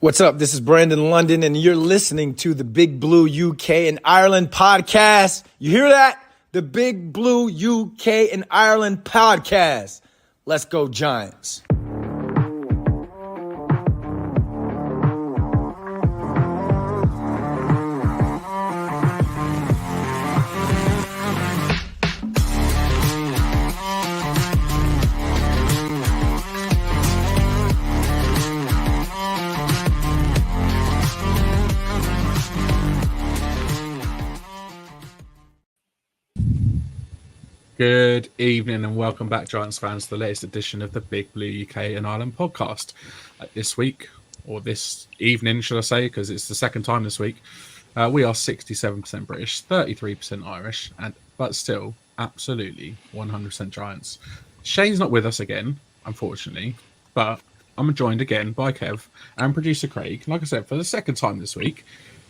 What's up? This is Brandon London, and you're listening to the Big Blue UK and Ireland podcast. You hear that? The Big Blue UK and Ireland podcast. Let's go, Giants. Good evening and welcome back, Giants fans, to the latest edition of the Big Blue UK and Ireland podcast. This week, or this evening, should I say, because it's the second time this week, we are 67% British, 33% Irish, but still absolutely 100% Giants. Shane's not with us again, unfortunately, but I'm joined again by Kev and producer Craig. Like I said, for the second time this week.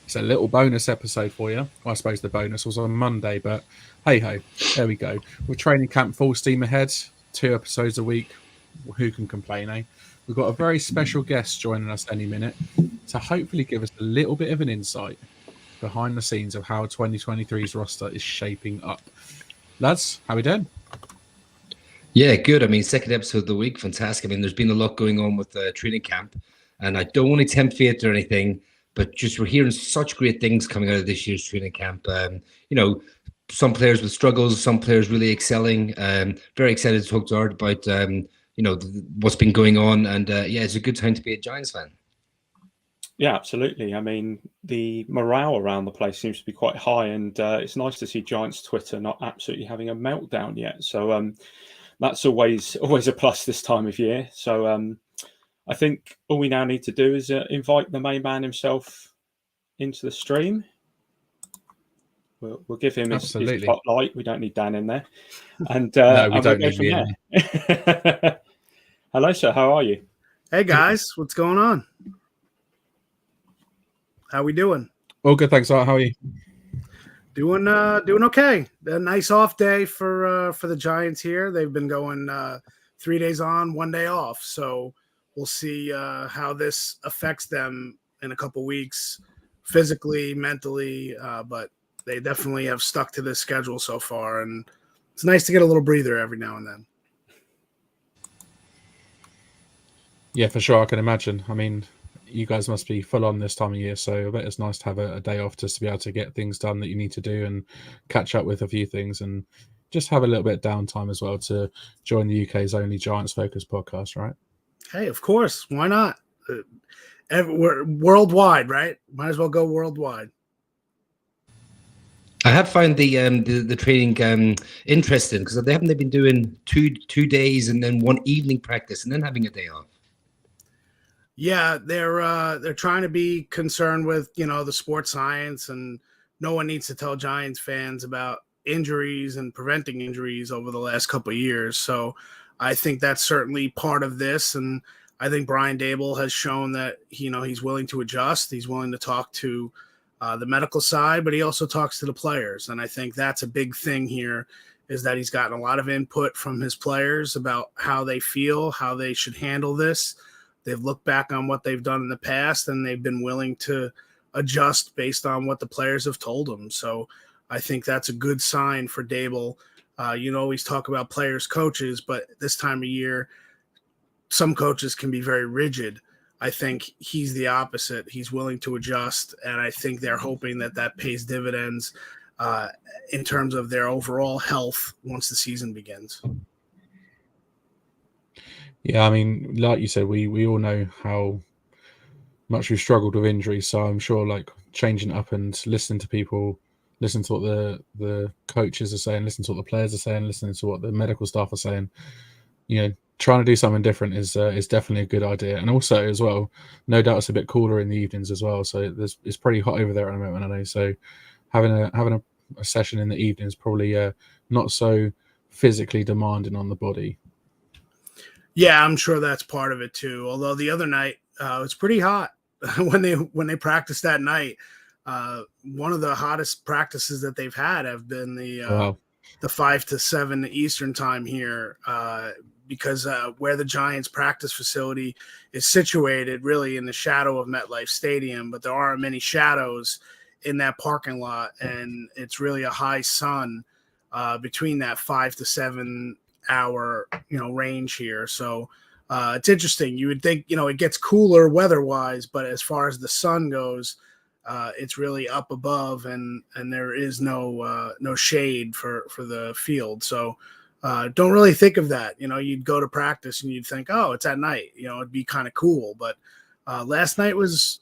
It's a little bonus episode for you. Well, I suppose the bonus was on Monday, but hey-ho, there we go. We're training camp full steam ahead, 2 episodes a week. Who can complain, eh? We've got a very special guest joining us any minute to hopefully give us a little bit of an insight behind the scenes of how 2023's roster is shaping up. Lads, how we doing? Yeah, good. I mean, second episode of the week, fantastic. I mean, there's been a lot going on with training camp, and I don't want to tempt fate or anything, but just we're hearing such great things coming out of this year's training camp. Some players with struggles, some players really excelling. Very excited to talk to Art about, what's been going on. And it's a good time to be a Giants fan. Yeah, absolutely. I mean, the morale around the place seems to be quite high, and it's nice to see Giants Twitter not absolutely having a meltdown yet. So that's always a plus this time of year. So I think all we now need to do is invite the main man himself into the stream. We'll give him his spotlight. We don't need Dan in there. And no, we don't need me in there. Hello, sir. How are you? Hey, guys. What's going on? How we doing? All good, thanks. How are you? Doing okay. A nice off day for the Giants here. They've been going 3 days on, 1 day off. So we'll see how this affects them in a couple weeks, physically, mentally, but they definitely have stuck to this schedule so far, and it's nice to get a little breather every now and then. Yeah, for sure. I can imagine. I mean, you guys must be full on this time of year, so I bet it's nice to have a day off just to be able to get things done that you need to do and catch up with a few things and just have a little bit of downtime as well to join the UK's only Giants-focused podcast, right? Hey, of course. Why not? We're worldwide, right? Might as well go worldwide. I have found the training interesting because they haven't been doing two days and then one evening practice and then having a day off. Yeah, they're trying to be concerned with the sports science, and no one needs to tell Giants fans about injuries and preventing injuries over the last couple of years. So I think that's certainly part of this, and I think Brian Daboll has shown that he's willing to adjust. He's willing to talk to the medical side, but he also talks to the players. And I think that's a big thing here, is that he's gotten a lot of input from his players about how they feel, how they should handle this. They've looked back on what they've done in the past, and they've been willing to adjust based on what the players have told them. So I think that's a good sign for Daboll. You always talk about players, coaches, but this time of year, some coaches can be very rigid. I think he's the opposite. He's willing to adjust, and I think they're hoping that pays dividends in terms of their overall health once the season begins. Yeah, I mean, like you said, we all know how much we've struggled with injuries, so I'm sure changing up and listening to people, listening to what the coaches are saying, listening to what the players are saying, listening to what the medical staff are saying, trying to do something different is definitely a good idea. And also as well, no doubt it's a bit cooler in the evenings as well. So it's pretty hot over there at the moment, I know. So having a session in the evening is probably not so physically demanding on the body. Yeah, I'm sure that's part of it too. Although the other night it was pretty hot when they practiced that night. One of the hottest practices that they've had have been the 5 to 7 Eastern time here. because where the Giants practice facility is situated, really in the shadow of MetLife Stadium, but there aren't many shadows in that parking lot, and it's really a high sun between that 5 to 7 hour range here. So it's interesting. You would think it gets cooler weather-wise, but as far as the sun goes, it's really up above, and there is no shade for the field. So don't really think of that. You'd go to practice and you'd think, oh, it's at night. It'd be kind of cool. But last night was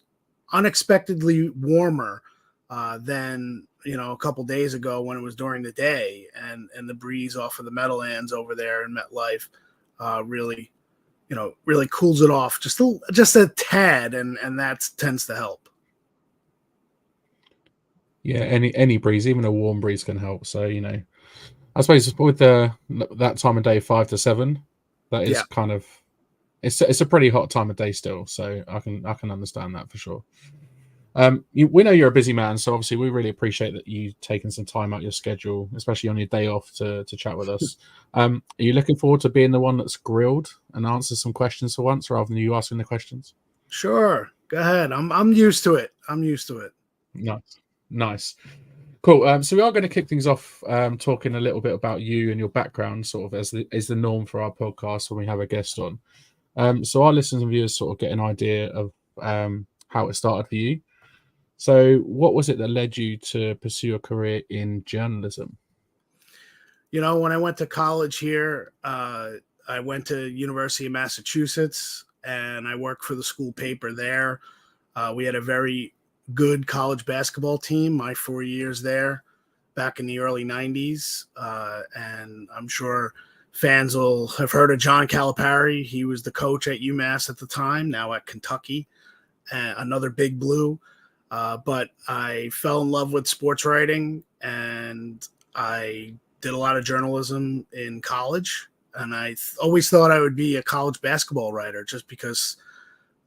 unexpectedly warmer than a couple days ago when it was during the day, and the breeze off of the Meadowlands over there in MetLife really cools it off just a tad, and that tends to help. Yeah, any breeze, even a warm breeze can help. So I suppose with that time of day, 5 to 7, that is kind of it's a pretty hot time of day still. So I can understand that for sure. We know you're a busy man, so obviously we really appreciate that you taking some time out your schedule, especially on your day off, to chat with us. Are you looking forward to being the one that's grilled and answers some questions for once, rather than you asking the questions? Sure, go ahead. I'm used to it. Nice. Cool. So we are going to kick things off talking a little bit about you and your background, sort of as the norm for our podcast when we have a guest on. So our listeners and viewers sort of get an idea of how it started for you. So what was it that led you to pursue a career in journalism? When I went to college here, I went to University of Massachusetts, and I worked for the school paper there. We had a very good college basketball team my 4 years there back in the early 90s. And I'm sure fans will have heard of John Calipari. He was the coach at UMass at the time, now at Kentucky, another Big Blue. But I fell in love with sports writing, and I did a lot of journalism in college. And I always thought I would be a college basketball writer, just because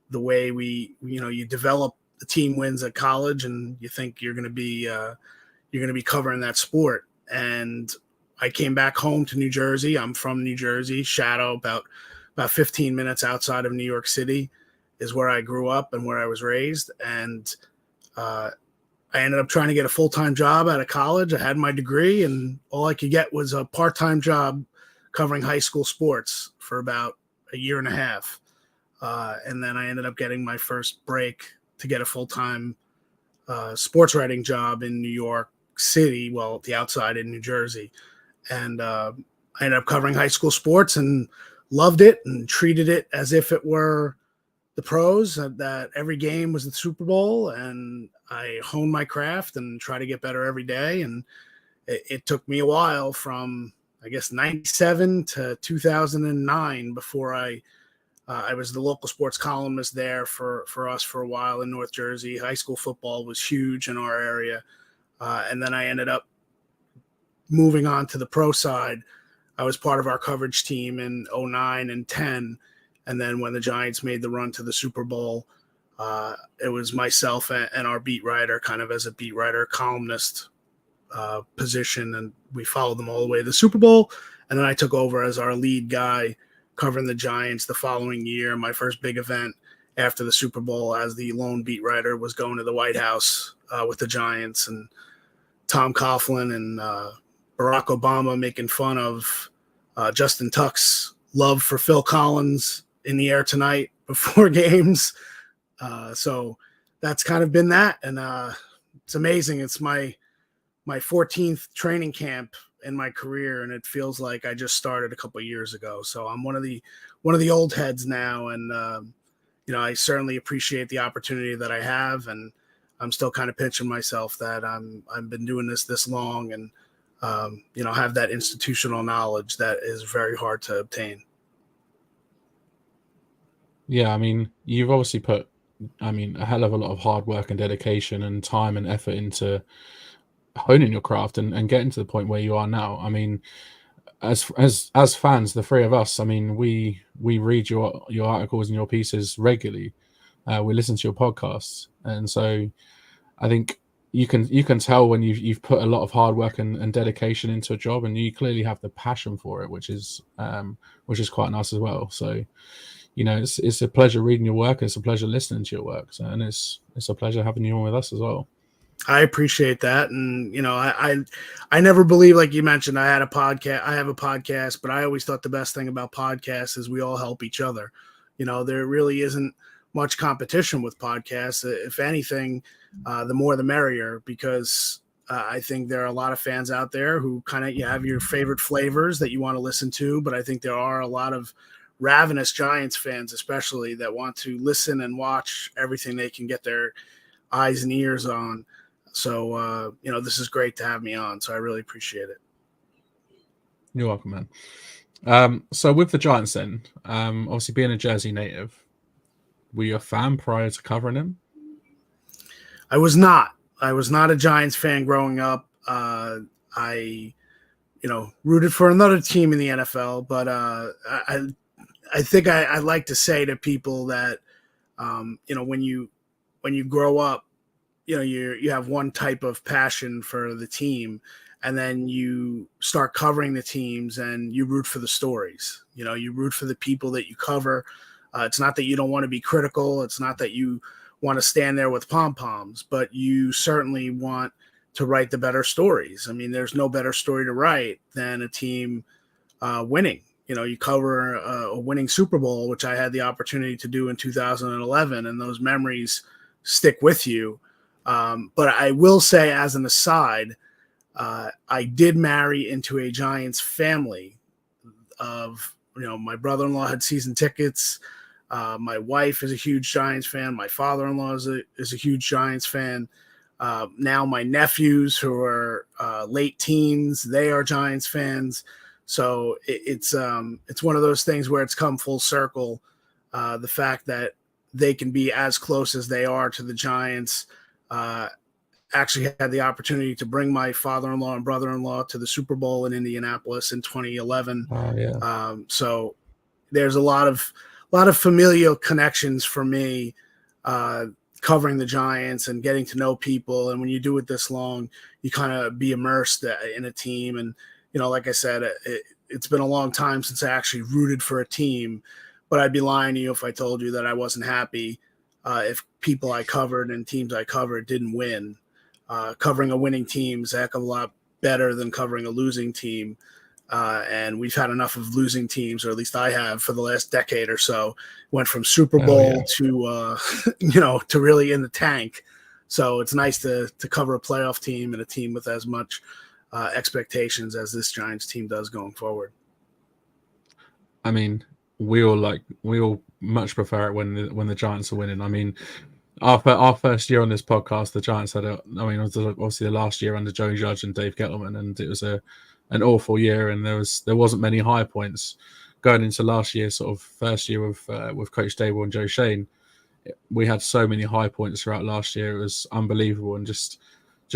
the way you develop, the team wins at college, and you think you're going to be covering that sport. And I came back home to New Jersey. I'm from New Jersey. Shadow, about 15 minutes outside of New York City, is where I grew up and where I was raised. And I ended up trying to get a full-time job out of college. I had my degree, and all I could get was a part-time job covering high school sports for about a year and a half. And then I ended up getting my first break to get a full-time sports writing job in New York City, well, the outside in New Jersey. And I ended up covering high school sports and loved it and treated it as if it were the pros, that every game was the Super Bowl. And I honed my craft and try to get better every day. And it took me a while, from, I guess, 97 to 2009 before I was the local sports columnist there for us for a while in North Jersey. High school football was huge in our area. And then I ended up moving on to the pro side. I was part of our coverage team in 09 and 10. And then when the Giants made the run to the Super Bowl, it was myself and our beat writer, kind of as a beat writer columnist position. And we followed them all the way to the Super Bowl. And then I took over as our lead guy covering the Giants the following year. My first big event after the Super Bowl as the lone beat writer was going to the White House with the Giants, and Tom Coughlin and Barack Obama making fun of Justin Tuck's love for Phil Collins in the air tonight before games. So that's kind of been that. And it's amazing. It's my 14th training camp in my career, and it feels like I just started a couple of years ago. So I'm one of the old heads now, and I certainly appreciate the opportunity that I have, and I'm still kind of pinching myself that I've been doing this long, and have that institutional knowledge that is very hard to obtain. Yeah, I mean, you've obviously put, a hell of a lot of hard work and dedication and time and effort into honing your craft and getting to the point where you are now. I mean, as fans, the three of us, we read your articles and your pieces regularly. We listen to your podcasts, and so I think you can tell when you've put a lot of hard work and dedication into a job, and you clearly have the passion for it, which is quite nice as well. So, you know, it's a pleasure reading your work. It's a pleasure listening to your work. So, and it's a pleasure having you on with us as well. I appreciate that. And, you know, I never believed, like you mentioned, I have a podcast, but I always thought the best thing about podcasts is we all help each other. You know, there really isn't much competition with podcasts. If anything, the more the merrier, because I think there are a lot of fans out there who kind of, you have your favorite flavors that you want to listen to, but I think there are a lot of ravenous Giants fans, especially, that want to listen and watch everything they can get their eyes and ears on. So, you know, this is great to have me on. So I really appreciate it. You're welcome, man. So with the Giants then, obviously being a Jersey native, were you a fan prior to covering them? I was not a Giants fan growing up. I rooted for another team in the NFL, but I think I like to say to people that, you know, when you grow up, you know, you have one type of passion for the team, and then you start covering the teams and you root for the stories. You know, you root for the people that you cover. It's not that you don't want to be critical. It's not that you want to stand there with pom-poms, but you certainly want to write the better stories. I mean, there's no better story to write than a team winning. You know, you cover a winning Super Bowl, which I had the opportunity to do in 2011, and those memories stick with you. But I will say, as an aside, I did marry into a Giants family of, you know, my brother-in-law had season tickets. My wife is a huge Giants fan. My father-in-law is a huge Giants fan. Now my nephews, who are late teens, they are Giants fans. So it's one of those things where it's come full circle. The fact that they can be as close as they are to the Giants. Actually had the opportunity to bring my father-in-law and brother-in-law to the Super Bowl in Indianapolis in 2011. Oh, yeah. So there's a lot of familial connections for me, covering the Giants and getting to know people. And when you do it this long, you kind of be immersed in a team. And, you know, like I said, it's been a long time since I actually rooted for a team, but I'd be lying to you if I told you that I wasn't happy if people I covered and teams I covered didn't win. Covering a winning team is a heck of a lot better than covering a losing team. And we've had enough of losing teams, or at least I have, for the last decade or so. Went from Super Bowl to, you know, to really in the tank. So it's nice to cover a playoff team and a team with as much expectations as this Giants team does going forward. I mean, we all much prefer it when the Giants are winning. I mean, our first year on this podcast, the Giants had it was obviously the last year under Joe Judge and Dave Gettleman, and it was an awful year, and there wasn't many high points going into last year, sort of first year with Coach Dable and Joe Shane. We had so many high points throughout last year; it was unbelievable, and just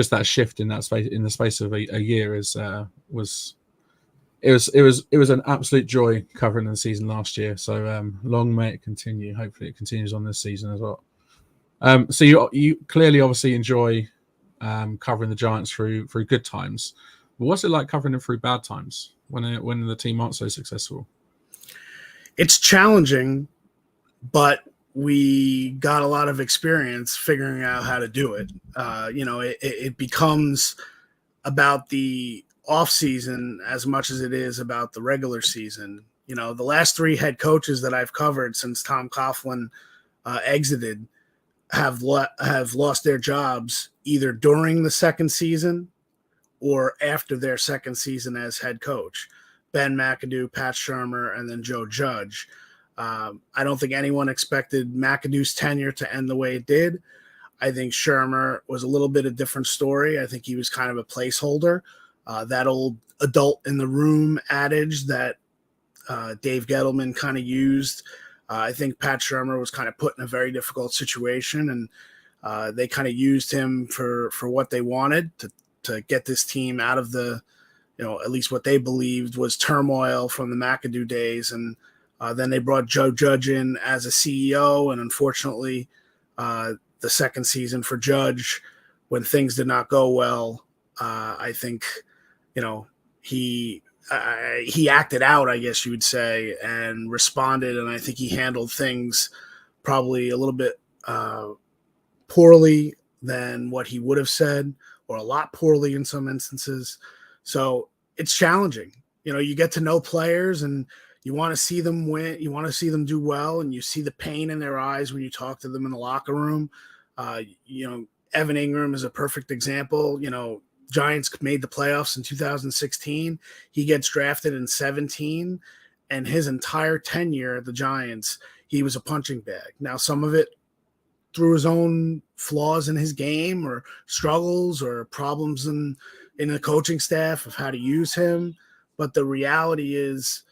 that shift in the space of a year was an absolute joy covering the season last year. So long may it continue. Hopefully, it continues on this season as well. So you clearly obviously enjoy covering the Giants through good times. What's it like covering them through bad times when the team aren't so successful? It's challenging, but we got a lot of experience figuring out how to do it. You know, it becomes about the offseason as much as it is about the regular season. You know, the last three head coaches that I've covered since Tom Coughlin exited have lost their jobs either during the second season or after their second season as head coach. Ben McAdoo, Pat Shurmur, and then Joe Judge. I don't think anyone expected McAdoo's tenure to end the way it did. I think Shurmur was a little bit a different story. I think he was kind of a placeholder. That old adult in the room adage that Dave Gettleman kind of used. I think Pat Shurmur was kind of put in a very difficult situation, and they kind of used him for what they wanted to get this team out of the, you know, at least what they believed was turmoil from the McAdoo days. And then they brought Joe Judge in as a CEO, and unfortunately, the second season for Judge when things did not go well, I think, he acted out, I guess you would say, and responded. And I think he handled things probably a little bit poorly than what he would have said, or a lot poorly in some instances. So it's challenging. You get to know players and you want to see them win. You want to see them do well, and you see the pain in their eyes when you talk to them in the locker room. Evan Ingram is a perfect example. Giants made the playoffs in 2016. He gets drafted in 17, and his entire tenure at the Giants, he was a punching bag. Now, some of it through his own flaws in his game, or struggles, or problems in the coaching staff of how to use him. But the reality is,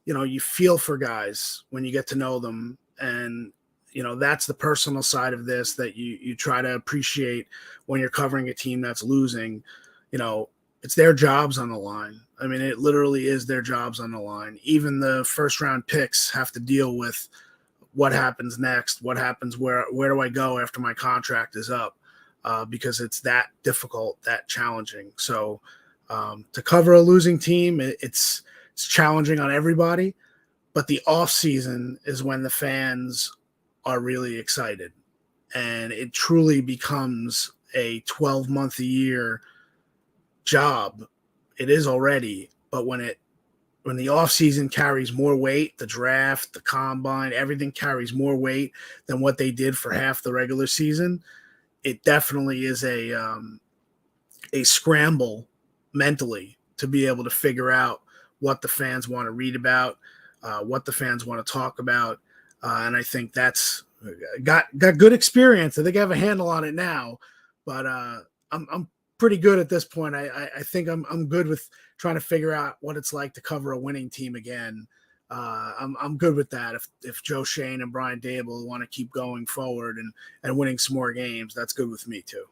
you feel for guys when you get to know them. And, that's the personal side of this that you try to appreciate when you're covering a team that's losing. It's their jobs on the line. I mean, it literally is their jobs on the line. Even the first round picks have to deal with what happens next, what happens, where do I go after my contract is up, because it's that difficult, that challenging. So to cover a losing team, it's challenging on everybody, but the off season is when the fans are really excited, and it truly becomes a 12-month a year job. It is already, but when the offseason carries more weight, the draft, the combine, everything carries more weight than what they did for half the regular season, it definitely is a scramble mentally to be able to figure out what the fans want to read about, what the fans want to talk about. And I think that's got good experience. I think I have a handle on it now, but I'm pretty good at this point. I think I'm good with trying to figure out what it's like to cover a winning team again. I'm good with that. If Joe Shane and Brian Dable want to keep going forward and winning some more games, that's good with me too.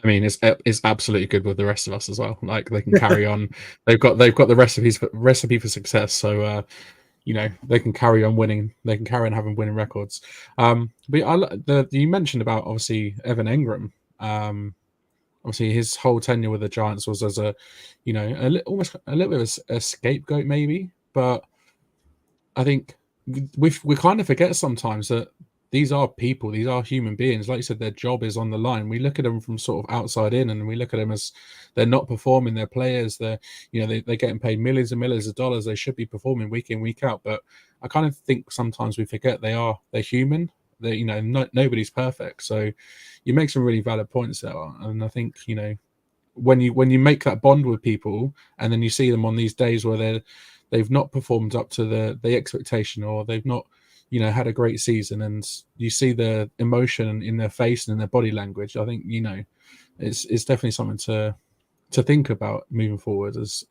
I mean, it's absolutely good with the rest of us as well. Like, they can carry on. They've got the recipe for success. So they can carry on winning. They can carry on having winning records. But you mentioned about, obviously, Evan Ingram. Obviously, his whole tenure with the Giants was as almost a little bit of a scapegoat, maybe. But I think we kind of forget sometimes that these are people, these are human beings. Like you said, their job is on the line. We look at them from sort of outside in, and we look at them as they're not performing. They're players. They're getting paid millions and millions of dollars. They should be performing week in, week out. But I kind of think sometimes we forget they're human. That nobody's perfect. So you make some really valid points there, and I think when you make that bond with people, and then you see them on these days where they've not performed up to the expectation, or they've not had a great season, and you see the emotion in their face and in their body language. I think it's definitely something to think about moving forward. As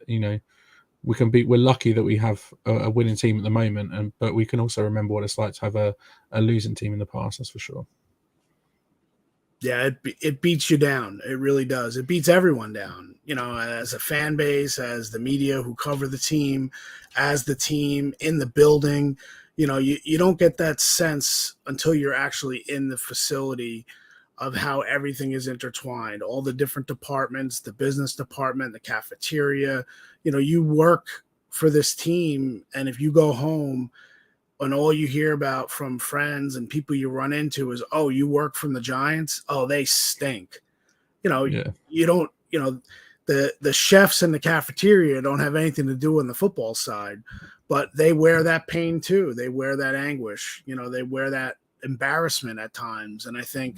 we're lucky that we have a winning team at the moment, but we can also remember what it's like to have a losing team in the past. That's for sure. Yeah, it beats you down. It really does. It beats everyone down, as a fan base, as the media who cover the team, as the team in the building. You don't get that sense until you're actually in the facility of how everything is intertwined, all the different departments, the business department, the cafeteria. You work for this team, and if you go home and all you hear about from friends and people you run into is, oh, you work from the Giants? Oh, they stink. Yeah. You don't, the chefs in the cafeteria don't have anything to do on the football side, but they wear that pain too. They wear that anguish, they wear that embarrassment at times. And I think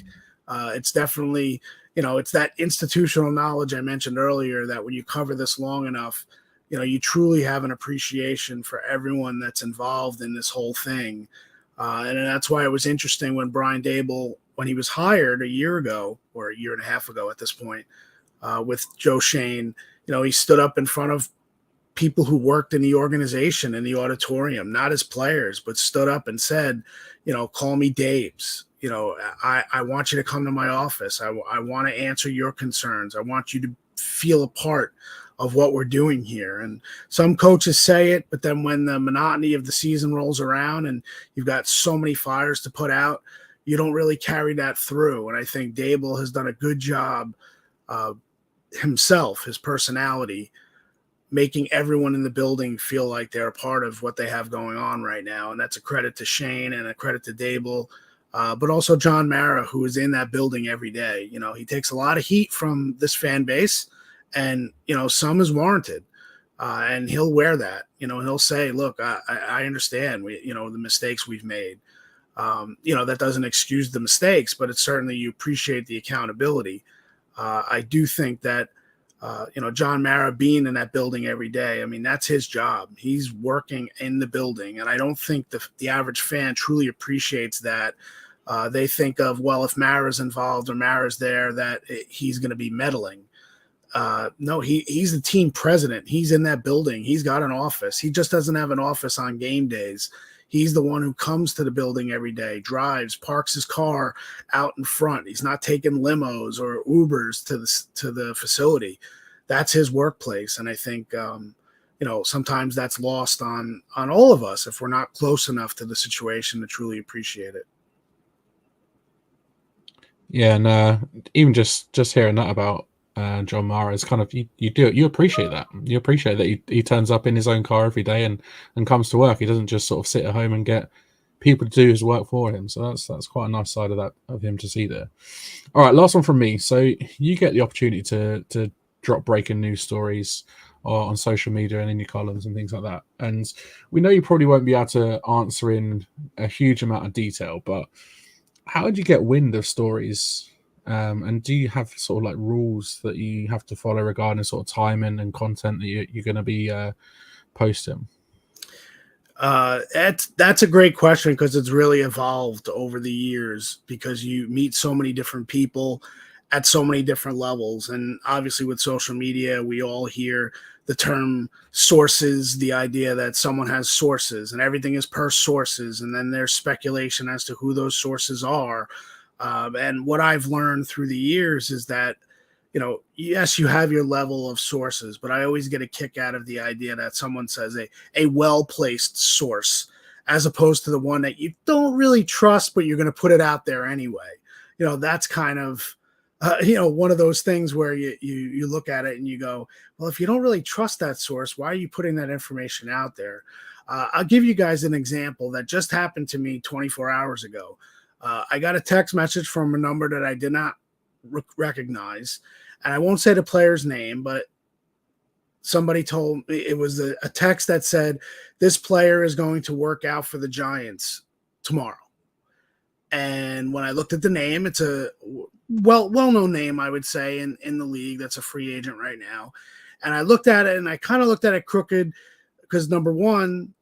it's definitely, it's that institutional knowledge I mentioned earlier, that when you cover this long enough, you truly have an appreciation for everyone that's involved in this whole thing. And that's why it was interesting when Brian Dable, when he was hired a year ago, or a year and a half ago at this point, with Joe Shane, he stood up in front of people who worked in the organization, in the auditorium, not as players, but stood up and said, call me Dabes. I want you to come to my office. I want to answer your concerns. I want you to feel a part of what we're doing here. And some coaches say it, but then when the monotony of the season rolls around and you've got so many fires to put out, you don't really carry that through. And I think Dable has done a good job himself, his personality, making everyone in the building feel like they're a part of what they have going on right now. And that's a credit to Shane and a credit to Dable, but also John Mara, who is in that building every day. You know, he takes a lot of heat from this fan base, and, you know, some is warranted. And he'll wear that, you know, he'll say, look, I understand, the mistakes we've made. That doesn't excuse the mistakes, but it's certainly, you appreciate the accountability. I do think that, John Mara being in that building every day, I mean, that's his job. He's working in the building. And I don't think the average fan truly appreciates that. They think of, well, if Mara's involved or Mara's there, that he's going to be meddling. No, he's the team president. He's in that building. He's got an office. He just doesn't have an office on game days. He's the one who comes to the building every day, drives, parks his car out in front. He's not taking limos or Ubers to the facility. That's his workplace. And I think, sometimes that's lost on all of us if we're not close enough to the situation to truly appreciate it. Yeah, and even just hearing that about John Mara is kind of, you appreciate that. You appreciate that he turns up in his own car every day and comes to work. He doesn't just sort of sit at home and get people to do his work for him. So that's quite a nice side of him to see there. All right, last one from me. So you get the opportunity to drop breaking news stories on social media and in your columns and things like that. And we know you probably won't be able to answer in a huge amount of detail, but how did you get wind of stories? And do you have sort of like rules that you have to follow regarding sort of timing and content that you're going to be posting? That's a great question, because it's really evolved over the years, because you meet so many different people at so many different levels. And obviously with social media, we all hear the term sources, the idea that someone has sources and everything is per sources. And then there's speculation as to who those sources are. And what I've learned through the years is that, yes, you have your level of sources, but I always get a kick out of the idea that someone says a well-placed source, as opposed to the one that you don't really trust, but you're going to put it out there anyway. That's kind of, one of those things where you look at it and you go, well, if you don't really trust that source, why are you putting that information out there? I'll give you guys an example that just happened to me 24 hours ago. I got a text message from a number that I did not recognize, and I won't say the player's name, but somebody told me it was a text that said, this player is going to work out for the Giants tomorrow. And when I looked at the name, it's a well-known name, I would say, in the league that's a free agent right now. And I looked at it, and I kind of looked at it crooked, because number one,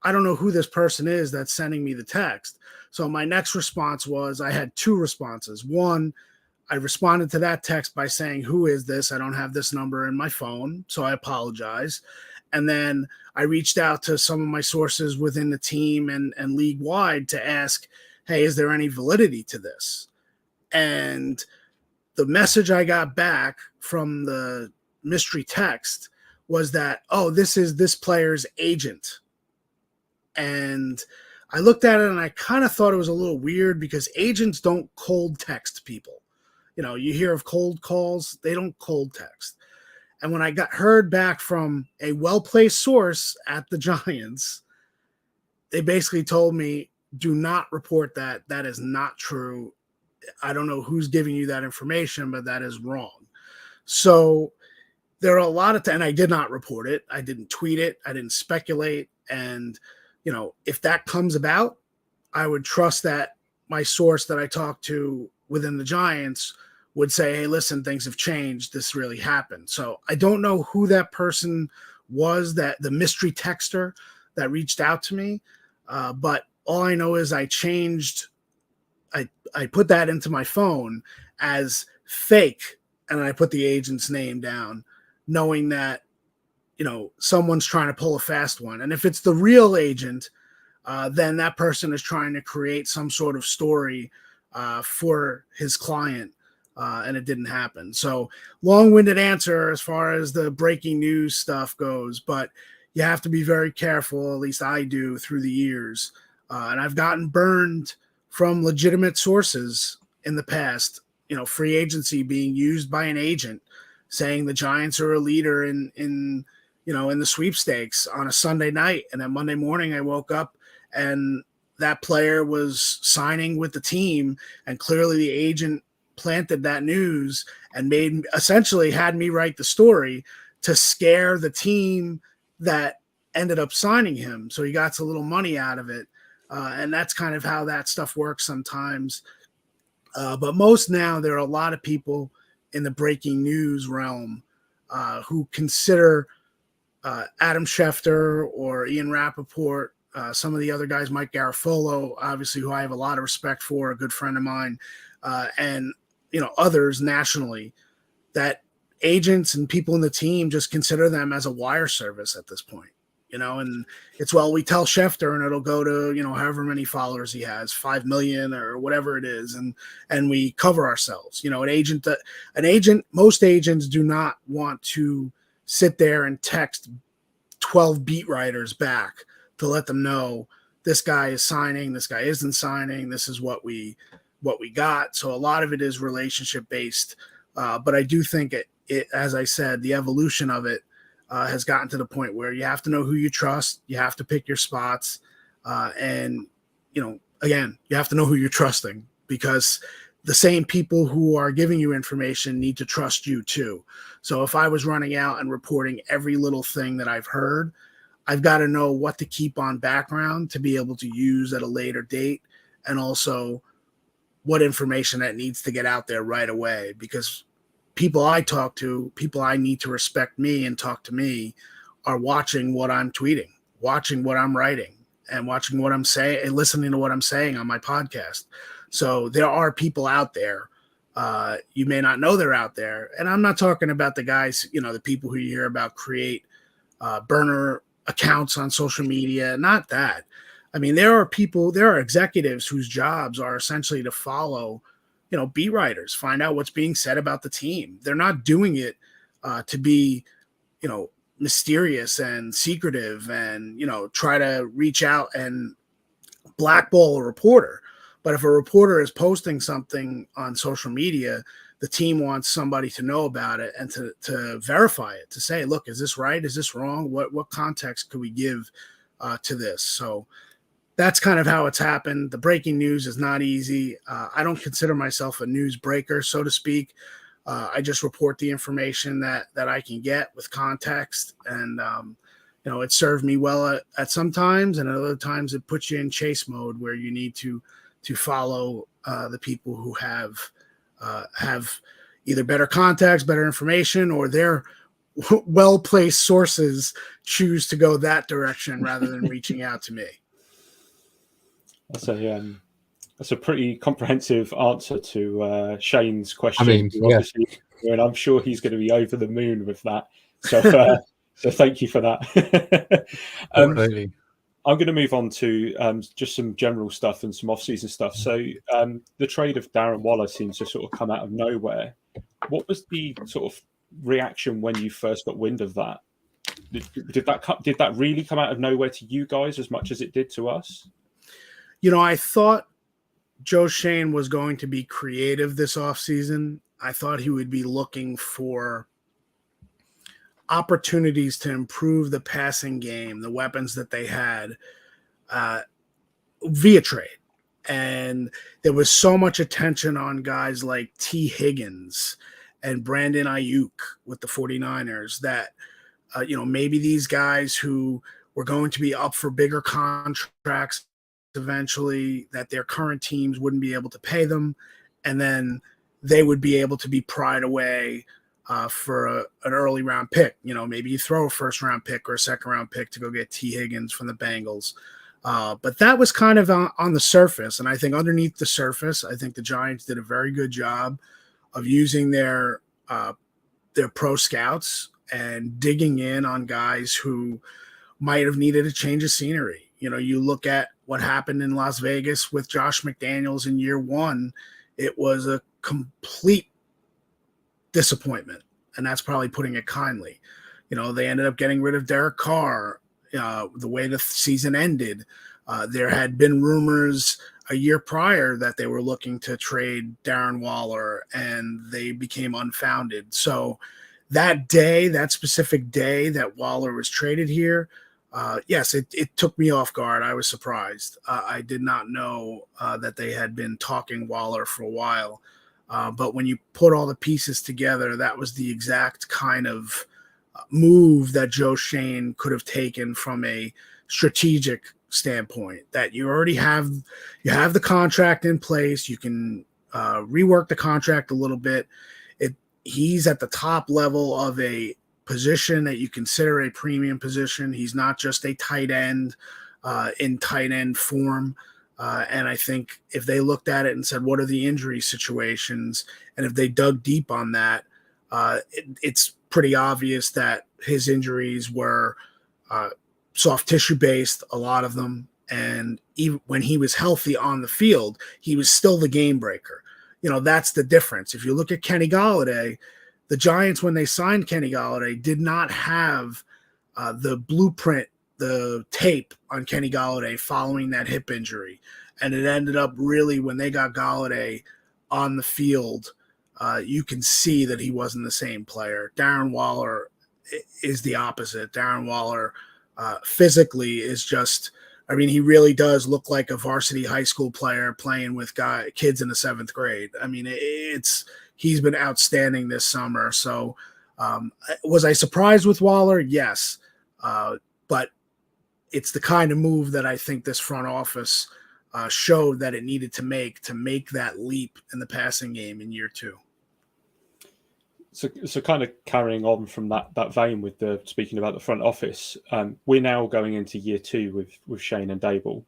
I don't know who this person is that's sending me the text. So my next response was, I had two responses. One, I responded to that text by saying, who is this? I don't have this number in my phone, so I apologize. And then I reached out to some of my sources within the team and league-wide to ask, hey, is there any validity to this? And the message I got back from the mystery text was that, oh, this is this player's agent. And I looked at it and I kind of thought it was a little weird, because agents don't cold text people. You hear of cold calls, they don't cold text. And when I heard back from a well-placed source at the Giants, they basically told me, do not report that. That is not true. I don't know who's giving you that information, but that is wrong. So there are a lot of and I did not report it. I didn't tweet it. I didn't speculate. And if that comes about, I would trust that my source that I talked to within the Giants would say, hey, listen, things have changed. This really happened. So I don't know who that person was, that the mystery texter that reached out to me. But all I know is I put that into my phone as fake, and I put the agent's name down, knowing that, someone's trying to pull a fast one. And if it's the real agent, then that person is trying to create some sort of story for his client, and it didn't happen. So long-winded answer as far as the breaking news stuff goes, but you have to be very careful, at least I do, through the years. And I've gotten burned from legitimate sources in the past, free agency being used by an agent saying the Giants are a leader in the sweepstakes on a Sunday night. And then Monday morning I woke up and that player was signing with the team, and clearly the agent planted that news and essentially had me write the story to scare the team that ended up signing him. So he got a little money out of it. And that's kind of how that stuff works sometimes. But most now, there are a lot of people in the breaking news realm who consider Adam Schefter or Ian Rappaport, some of the other guys, Mike Garafolo, obviously, who I have a lot of respect for, a good friend of mine, and others nationally, that agents and people in the team just consider them as a wire service at this point. And it's, well, we tell Schefter and it'll go to, however many followers he has, 5 million or whatever it is. And we cover ourselves, an agent, most agents do not want to sit there and text 12 beat writers back to let them know this guy is signing, this guy isn't signing, this is what we got. So a lot of it is relationship based. But I do think it, as I said, the evolution of it has gotten to the point where you have to know who you trust. You have to pick your spots. And, again, you have to know who you're trusting, because the same people who are giving you information need to trust you too. So if I was running out and reporting every little thing that I've heard, I've got to know what to keep on background to be able to use at a later date, and also what information that needs to get out there right away, because people I talk to, people I need to respect me and talk to me, are watching what I'm tweeting, watching what I'm writing, and watching what I'm saying and listening to what I'm saying on my podcast. So there are people out there. You may not know they're out there. And I'm not talking about the guys, the people who you hear about create burner accounts on social media. Not that. I mean, there are executives whose jobs are essentially to follow beat writers, find out what's being said about the team. They're not doing it to be, mysterious and secretive and, try to reach out and blackball a reporter. But if a reporter is posting something on social media, the team wants somebody to know about it and to verify it, to say, look, is this right? Is this wrong? What context could we give to this? So that's kind of how it's happened. The breaking news is not easy. I don't consider myself a news breaker, so to speak. I just report the information that I can get with context. And, it served me well at some times, and at other times it puts you in chase mode where you need to follow the people who have either better context, better information, or their well-placed sources choose to go that direction rather than reaching out to me. That's a pretty comprehensive answer to Shane's question. I mean, obviously, and I'm sure he's going to be over the moon with that. So, so thank you for that. Absolutely. I'm going to move on to just some general stuff and some off-season stuff. So, the trade of Darren Waller seems to sort of come out of nowhere. What was the sort of reaction when you first got wind of that? Did that really come out of nowhere to you guys as much as it did to us? I thought Joe Shane was going to be creative this offseason. I thought he would be looking for opportunities to improve the passing game, the weapons that they had via trade. And there was so much attention on guys like T. Higgins and Brandon Ayuk with the 49ers that, maybe these guys who were going to be up for bigger contracts eventually, that their current teams wouldn't be able to pay them, and then they would be able to be pried away for an early round pick. Maybe you throw a first round pick or a second round pick to go get T. Higgins from the Bengals. But that was kind of on the surface. And I think underneath the surface, I think the Giants did a very good job of using their pro scouts and digging in on guys who might have needed a change of scenery. You look at what happened in Las Vegas with Josh McDaniels in year one. It was a complete disappointment, and that's probably putting it kindly. They ended up getting rid of Derek Carr. The way the season ended, there had been rumors a year prior that they were looking to trade Darren Waller, and they became unfounded. So that day, that specific day that Waller was traded here, yes, it took me off guard. I was surprised. I did not know that they had been talking Waller for a while. But when you put all the pieces together, that was the exact kind of move that Joe Schoen could have taken from a strategic standpoint. That you already have the contract in place. You can rework the contract a little bit. He's at the top level of a position that you consider a premium position. He's not just a tight end in tight end form. And I think if they looked at it and said, what are the injury situations? And if they dug deep on that, it's pretty obvious that his injuries were soft tissue based, a lot of them. And even when he was healthy on the field, he was still the game breaker. That's the difference. If you look at Kenny Golladay, the Giants, when they signed Kenny Golladay, did not have the blueprint, the tape on Kenny Golladay following that hip injury. And it ended up really, when they got Golladay on the field, you can see that he wasn't the same player. Darren Waller is the opposite. Darren Waller physically is just, he really does look like a varsity high school player playing with kids in the 7th grade. He's been outstanding this summer. So was I surprised with Waller? Yes. But it's the kind of move that I think this front office showed that it needed to make that leap in the passing game in year 2. So kind of carrying on from that vein with speaking about the front office, we're now going into year 2 with Shane and Dable.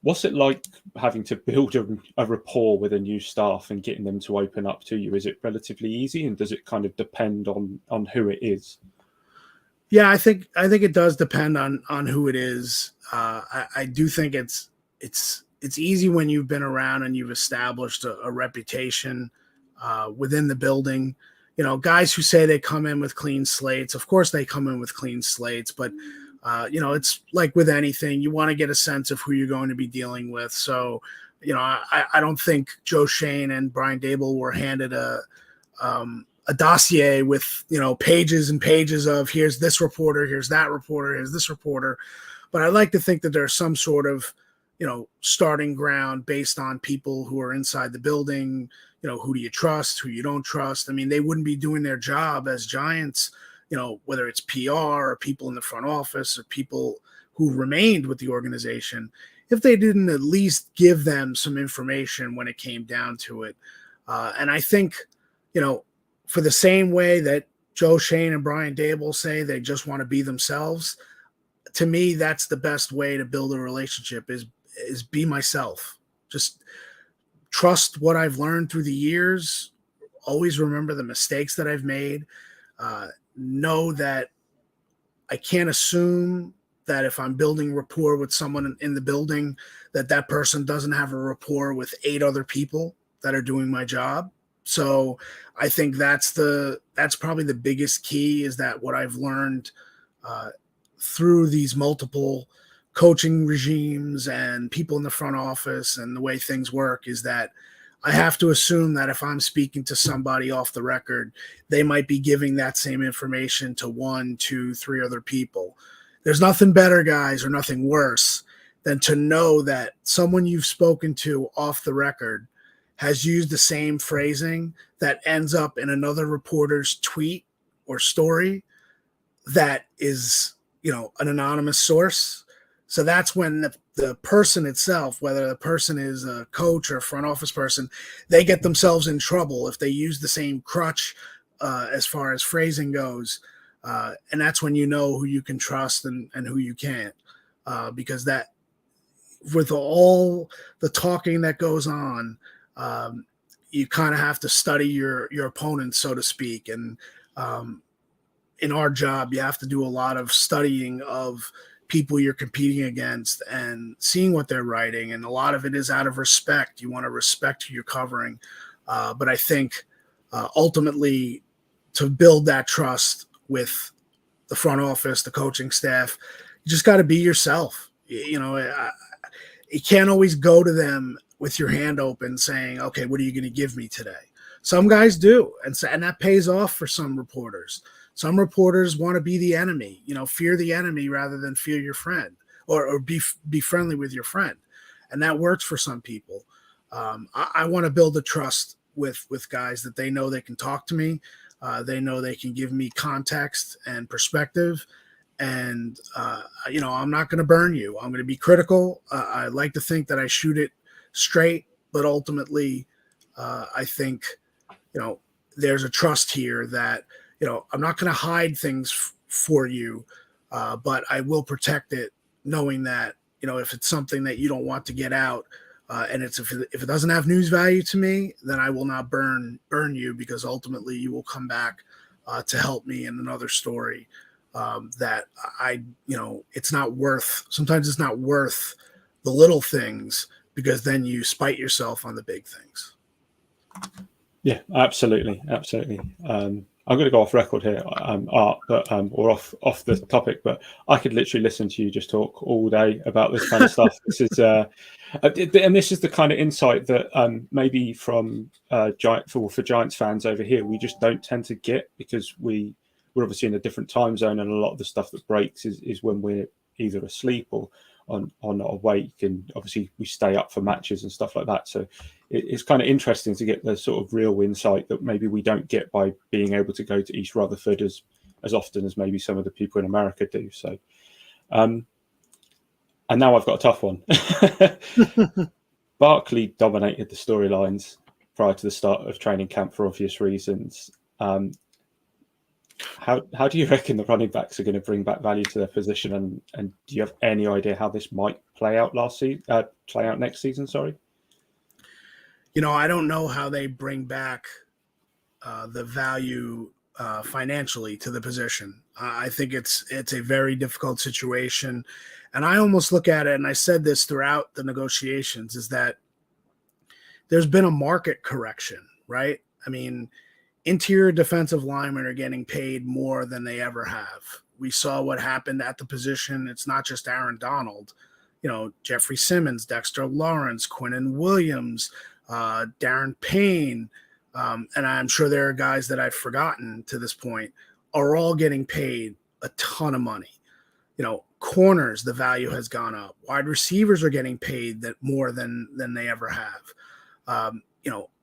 What's it like having to build a rapport with a new staff and getting them to open up to you? Is it relatively easy, and does it kind of depend on who it is? Yeah, I think it does depend on who it is. I do think it's easy when you've been around and you've established a reputation within the building. Guys who say they come in with clean slates, of course they come in with clean slates, but it's like with anything, you want to get a sense of who you're going to be dealing with. So, I don't think Joe Schoen and Brian Dable were handed a dossier with, pages and pages of here's this reporter, here's that reporter, here's this reporter. But I like to think that there's some sort of, starting ground based on people who are inside the building. Who do you trust, who you don't trust? They wouldn't be doing their job as Giants, whether it's PR or people in the front office or people who remained with the organization, if they didn't at least give them some information when it came down to it. And I think, for the same way that Joe Schoen and Brian Dable say they just want to be themselves, to me, that's the best way to build a relationship is be myself. Just trust what I've learned through the years. Always remember the mistakes that I've made. Know that I can't assume that if I'm building rapport with someone in the building, that person doesn't have a rapport with 8 other people that are doing my job. So I think that's probably the biggest key, is that what I've learned through these multiple coaching regimes and people in the front office and the way things work is that I have to assume that if I'm speaking to somebody off the record, they might be giving that same information to 1, 2, 3 other people. There's nothing better, guys, or nothing worse than to know that someone you've spoken to off the record has used the same phrasing that ends up in another reporter's tweet or story that is, an anonymous source. So that's when the person itself, whether the person is a coach or a front office person, they get themselves in trouble if they use the same crutch as far as phrasing goes. And that's when you know who you can trust and who you can't. Because that, with all the talking that goes on, you kind of have to study your opponent, so to speak. And in our job, you have to do a lot of studying of people you're competing against and seeing what they're writing. And a lot of it is out of respect. You want to respect who you're covering. But I think ultimately to build that trust with the front office, the coaching staff, you just got to be yourself. You can't always go to them with your hand open saying, okay, what are you going to give me today? Some guys do. And that pays off for some reporters. Some reporters want to be the enemy, fear the enemy rather than fear your friend, or be friendly with your friend. And that works for some people. I want to build a trust with guys that they know they can talk to me. They know they can give me context and perspective. And, I'm not going to burn you. I'm going to be critical. I like to think that I shoot it straight, but ultimately, I think, there's a trust here that, I'm not going to hide things for you, but I will protect it, knowing that, if it's something that you don't want to get out, and if it doesn't have news value to me, then I will not burn you, because ultimately you will come back to help me in another story that sometimes it's not worth the little things, because then you spite yourself on the big things. Yeah, absolutely. I'm going to go off record here, Art, but or off the topic. But I could literally listen to you just talk all day about this kind of stuff. This is, and this is the kind of insight that maybe from for Giants fans over here, we just don't tend to get, because we're obviously in a different time zone, and a lot of the stuff that breaks is when we're either asleep or not awake, and obviously we stay up for matches and stuff like that. So it's kind of interesting to get the sort of real insight that maybe we don't get by being able to go to East Rutherford as often as maybe some of the people in America do. So, and now I've got a tough one. Barkley dominated the storylines prior to the start of training camp for obvious reasons. How do you reckon the running backs are going to bring back value to their position, and do you have any idea how this might play out next season? Sorry. I don't know how they bring back the value financially to the position. I think it's a very difficult situation, and I almost look at it, and I said this throughout the negotiations, is that there's been a market correction, right? I mean, interior defensive linemen are getting paid more than they ever have. We saw what happened at the position. It's not just Aaron Donald, Jeffrey Simmons, Dexter Lawrence, Quinnen Williams, Darren Payne, and I'm sure there are guys that I've forgotten to this point, are all getting paid a ton of money. Corners, the value has gone up. Wide receivers are getting paid that more than they ever have.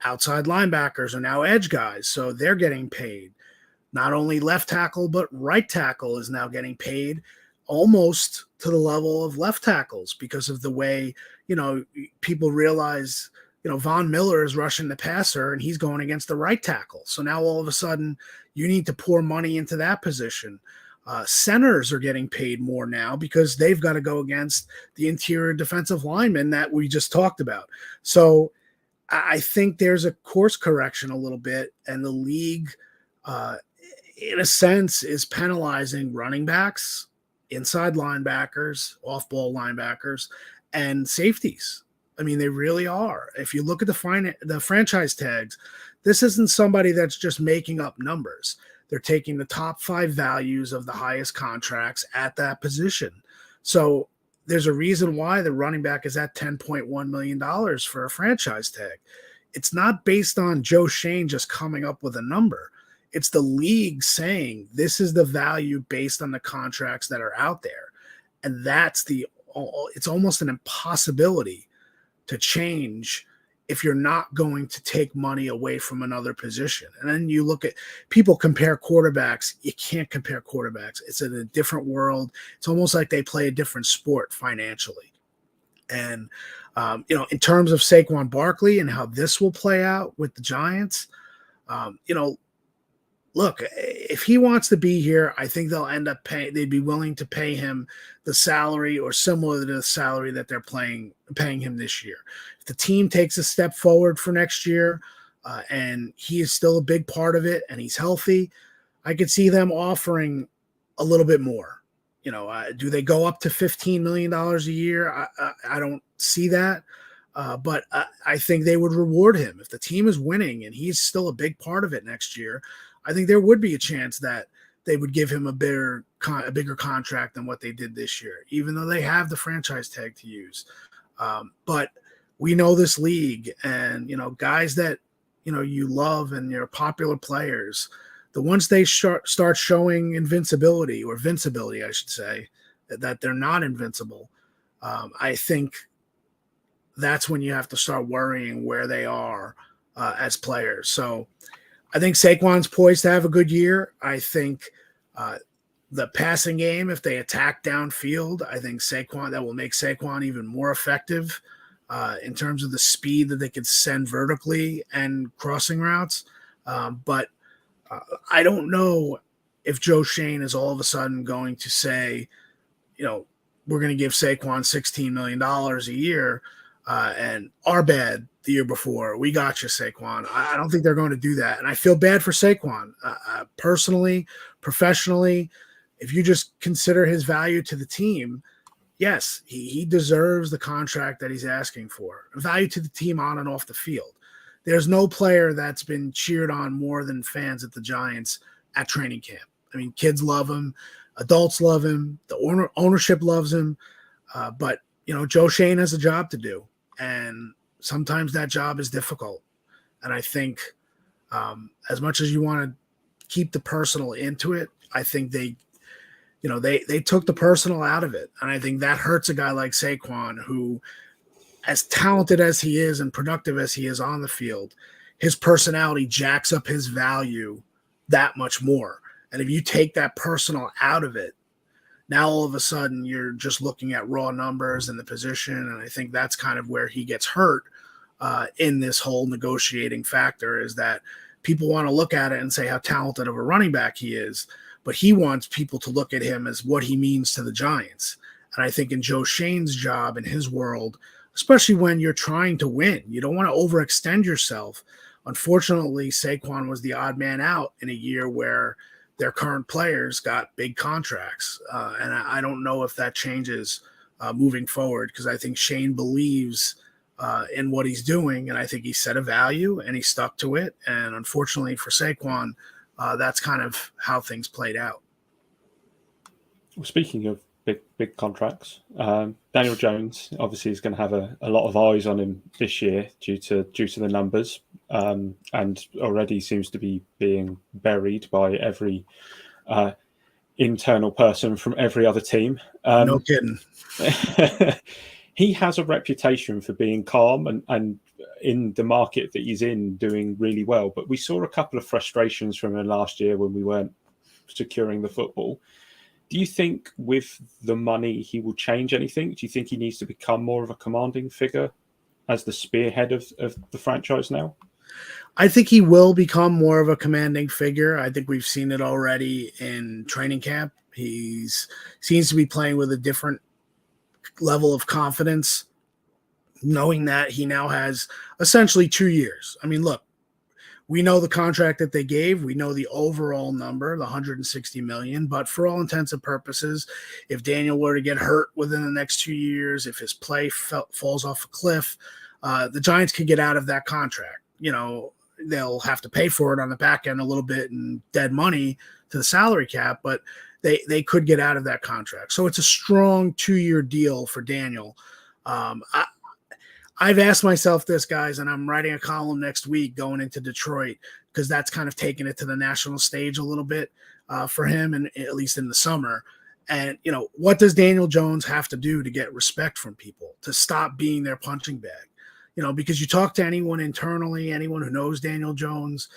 Outside linebackers are now edge guys, so they're getting paid. Not only left tackle, but right tackle is now getting paid almost to the level of left tackles, because of the way, people realize, Von Miller is rushing the passer and he's going against the right tackle. So now all of a sudden you need to pour money into that position. Centers are getting paid more now because they've got to go against the interior defensive linemen that we just talked about. So I think there's a course correction a little bit, and the league, in a sense, is penalizing running backs, inside linebackers, off-ball linebackers, and safeties. I mean, they really are. If you look at the franchise tags, this isn't somebody that's just making up numbers. They're taking the top 5 values of the highest contracts at that position. So there's a reason why the running back is at $10.1 million for a franchise tag. It's not based on Joe Shane just coming up with a number. It's the league saying this is the value based on the contracts that are out there. And it's almost an impossibility to change if you're not going to take money away from another position. And then you look at people compare quarterbacks. You can't compare quarterbacks. It's in a different world. It's almost like they play a different sport financially. And, in terms of Saquon Barkley and how this will play out with the Giants, look, if he wants to be here, I think they'll end up they'd be willing to pay him the salary or similar to the salary that they're paying him this year. If the team takes a step forward for next year, and he is still a big part of it and he's healthy, I could see them offering a little bit more. Do they go up to $15 million a year? I don't see that. But I think they would reward him. If the team is winning and he's still a big part of it next year, I think there would be a chance that they would give him a bigger contract than what they did this year, even though they have the franchise tag to use. But we know this league, and, guys that, you love and you're popular players, the once they start showing invincibility, or vincibility, I should say, that they're not invincible, I think that's when you have to start worrying where they are as players. So I think Saquon's poised to have a good year. I think the passing game, if they attack downfield, I think that will make Saquon even more effective in terms of the speed that they could send vertically and crossing routes. But I don't know if Joe Shane is all of a sudden going to say, we're going to give Saquon $16 million a year, and our bad the year before. We got you, Saquon. I don't think they're going to do that. And I feel bad for Saquon. Personally, professionally, if you just consider his value to the team, yes, he deserves the contract that he's asking for. Value to the team on and off the field. There's no player that's been cheered on more than fans at the Giants at training camp. I mean, kids love him. Adults love him. The ownership loves him. But, Joe Shane has a job to do. And sometimes that job is difficult. And I think as much as you want to keep the personal into it, I think they took the personal out of it. And I think that hurts a guy like Saquon, who, as talented as he is and productive as he is on the field, his personality jacks up his value that much more. And if you take that personal out of it, now all of a sudden you're just looking at raw numbers and the position. And I think that's kind of where he gets hurt in this whole negotiating factor, is that people want to look at it and say how talented of a running back he is, but he wants people to look at him as what he means to the Giants. And I think in Joe Shane's job, in his world, especially when you're trying to win, you don't want to overextend yourself. Unfortunately, Saquon was the odd man out in a year where their current players got big contracts. And I don't know if that changes moving forward, because I think Shane believes in what he's doing, and I think he set a value and he stuck to it. And unfortunately for Saquon, that's kind of how things played out. Well, speaking of big contracts, Daniel Jones obviously is going to have a lot of eyes on him this year due to the numbers, and already seems to be being buried by every internal person from every other team. No kidding. He has a reputation for being calm and in the market that he's in, doing really well. But we saw a couple of frustrations from him last year when we weren't securing the football. Do you think with the money he will change anything? Do you think he needs to become more of a commanding figure as the spearhead of the franchise now? I think he will become more of a commanding figure. I think we've seen it already in training camp. He seems to be playing with a different level of confidence, knowing that he now has essentially 2 years. I mean, look, we know the contract that they gave. We know the overall number, the $160 million. But for all intents and purposes, if Daniel were to get hurt within the next 2 years, if his play falls off a cliff, the Giants could get out of that contract. They'll have to pay for it on the back end a little bit in dead money to the salary cap, but they could get out of that contract. So it's a strong 2-year deal for Daniel. I've asked myself this, guys, and I'm writing a column next week going into Detroit, because that's kind of taking it to the national stage a little bit for him, and at least in the summer. And, what does Daniel Jones have to do to get respect from people, to stop being their punching bag? Because you talk to anyone internally, anyone who knows Daniel Jones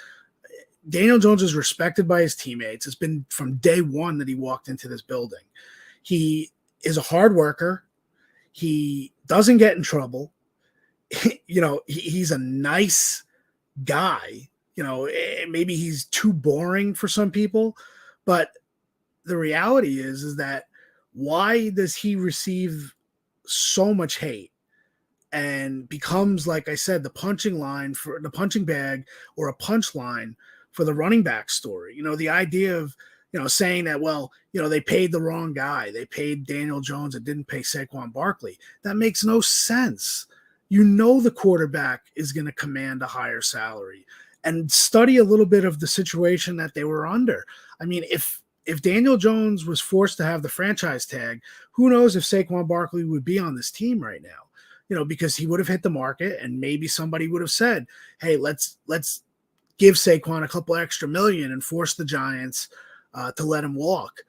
is respected by his teammates. It's been from day one that he walked into this building. He is a hard worker. He doesn't get in trouble. He's a nice guy. Maybe he's too boring for some people, but the reality is that why does he receive so much hate and becomes, like I said, the punching bag or a punch line for the running back story? The idea of, saying that, well, they paid the wrong guy. They paid Daniel Jones and didn't pay Saquon Barkley. That makes no sense. The quarterback is going to command a higher salary, and study a little bit of the situation that they were under. I mean, if Daniel Jones was forced to have the franchise tag, who knows if Saquon Barkley would be on this team right now? because he would have hit the market, and maybe somebody would have said, hey, let's give Saquon a couple extra million and force the Giants to let him walk,